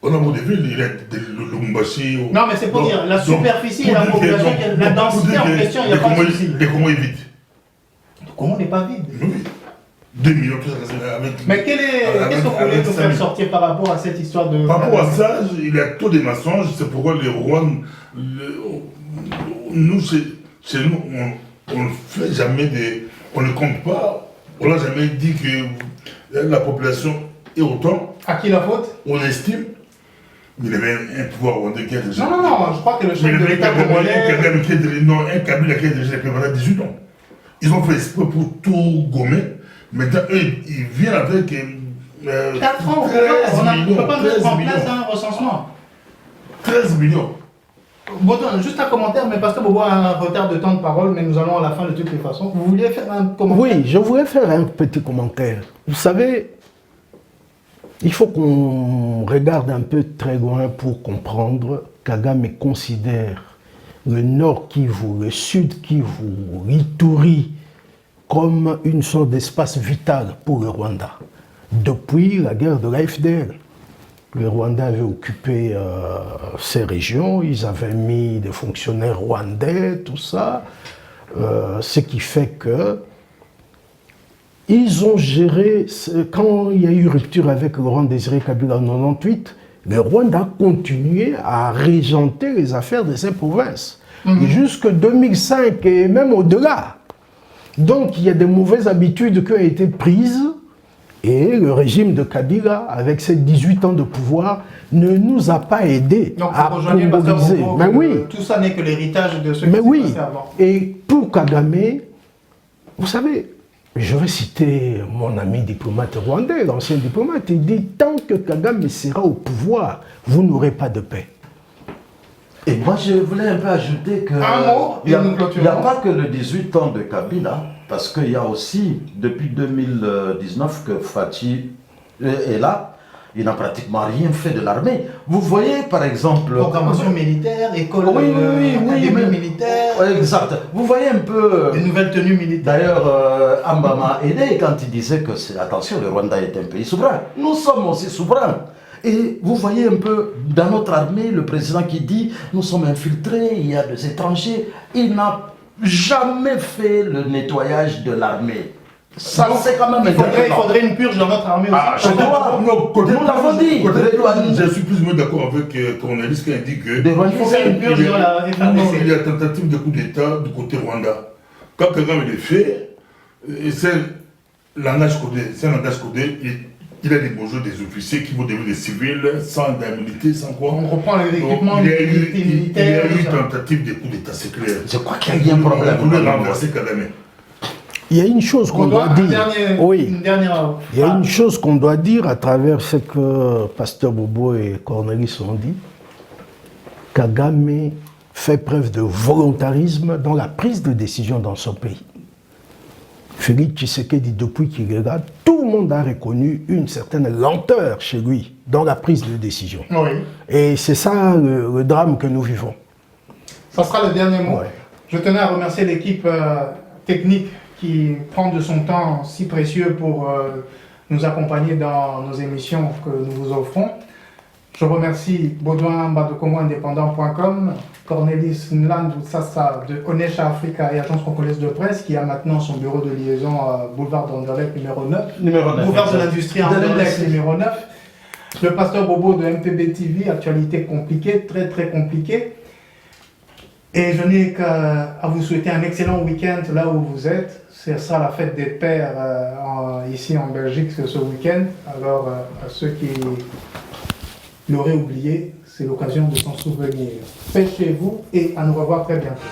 on a beau des villes, il y a le Lumbashi... Non, mais c'est pour dire, la superficie et la population, la densité en question, il n'y a pas de souci. Les Congo est vide. Comment n'est pas vide? Oui. 2 millions, tout ça, avec... Mais qu'est-ce que vous voulez nous faire sortir par rapport à cette histoire de... Par rapport à ça, il y a trop de mensonges, c'est pourquoi les rois, nous, chez nous, on ne fait jamais des... On ne compte pas, on n'a jamais dit que la population est autant. À qui la faute? On estime, il y avait un pouvoir rwandais qui a déjà... Non, je crois que le chef de l'État congolais... Un Kabila qui a déjà pendant 18 ans. Ils ont fait exprès pour tout gommer. Maintenant, eux, ils viennent avec... 4 ans, on ne peut pas mettre en place un recensement. 13 millions. Baudouin, juste un commentaire, mais parce que Bobo a un retard de temps de parole, mais nous allons à la fin de toutes les façons. Vous vouliez faire un commentaire? Oui, je voulais faire un petit commentaire. Vous savez, il faut qu'on regarde un peu très loin pour comprendre. Kagame considère le Nord Kivu, le Sud Kivu, l'Ituri comme une sorte d'espace vital pour le Rwanda. Depuis la guerre de la FDL, le Rwanda avait occupé ces régions, ils avaient mis des fonctionnaires rwandais, tout ça, ce qui fait que ils ont géré, quand il y a eu rupture avec le Rwanda Désiré Kabila en 98, le Rwanda a continué à régenter les affaires de ces provinces, jusqu'en 2005 et même au-delà. Donc il y a des mauvaises habitudes qui ont été prises et le régime de Kabila, avec ses 18 ans de pouvoir, ne nous a pas aidés à congoliser. Mais oui. Tout ça n'est que l'héritage de ceux qui Mais oui. passé avant. Et pour Kagame, vous savez, je vais citer mon ami diplomate rwandais, l'ancien diplomate, il dit « Tant que Kagame sera au pouvoir, vous n'aurez pas de paix ». Et moi, je voulais un peu ajouter que... Un mot, il n'y a pas que le 18 ans de Kabila, parce qu'il y a aussi, depuis 2019, que Fathi est là, il n'a pratiquement rien fait de l'armée. Vous voyez, par exemple... Programmation militaire, école académie militaire... Exact. Vous voyez un peu... Des nouvelles tenues militaires. D'ailleurs, Ambama aidé quand il disait que, attention, le Rwanda est un pays souverain. Nous sommes aussi souverains. Et vous voyez un peu dans notre armée le président qui dit nous sommes infiltrés, il y a des étrangers. Il n'a jamais fait le nettoyage de l'armée. Ça, c'est quand même il faudrait une purge dans notre armée aussi. Nous l'avons dit. Je suis plus ou moins d'accord avec Cornelis qui indique que il faudrait une purge dans la FARDC. Il y a tentative de coup d'État du côté Rwanda. Quand Kagame le fait, c'est un langage codé. Il a des bonjours des officiers qui vont devenir des civils, sans indemnité, sans quoi. On reprend les équipements militaires. Il y a eu une tentative de coup d'État, c'est clair. Je crois qu'il y a un problème. On voulait renverser Kagame. Il y a une chose qu'on doit dire. Une dernière... Il y a une chose qu'on doit dire à travers ce que Pasteur Bobo et Cornelis ont dit. Kagame fait preuve de volontarisme dans la prise de décision dans son pays. Félix Tshisekedi, depuis qu'il est là, tout le monde a reconnu une certaine lenteur chez lui dans la prise de décision. Oui. Et c'est ça le drame que nous vivons. Ça sera le dernier mot. Ouais. Je tenais à remercier l'équipe technique qui prend de son temps si précieux pour nous accompagner dans nos émissions que nous vous offrons. Je remercie Baudouin de CongoIndépendant.com, Cornelis Nlandou-Sassa de Onesha Africa et Agence congolaise de presse qui a maintenant son bureau de liaison à boulevard d'Anderlecht numéro 9, boulevard de l'industrie à Anderlecht numéro 9, le pasteur Bobo de MPB TV, actualité compliquée, très très compliquée. Et je n'ai qu'à vous souhaiter un excellent week-end là où vous êtes. Ce sera la fête des pères ici en Belgique ce week-end. Alors à ceux qui l'auraient oublié, c'est l'occasion de s'en souvenir. Faites chez vous et à nous revoir très bientôt.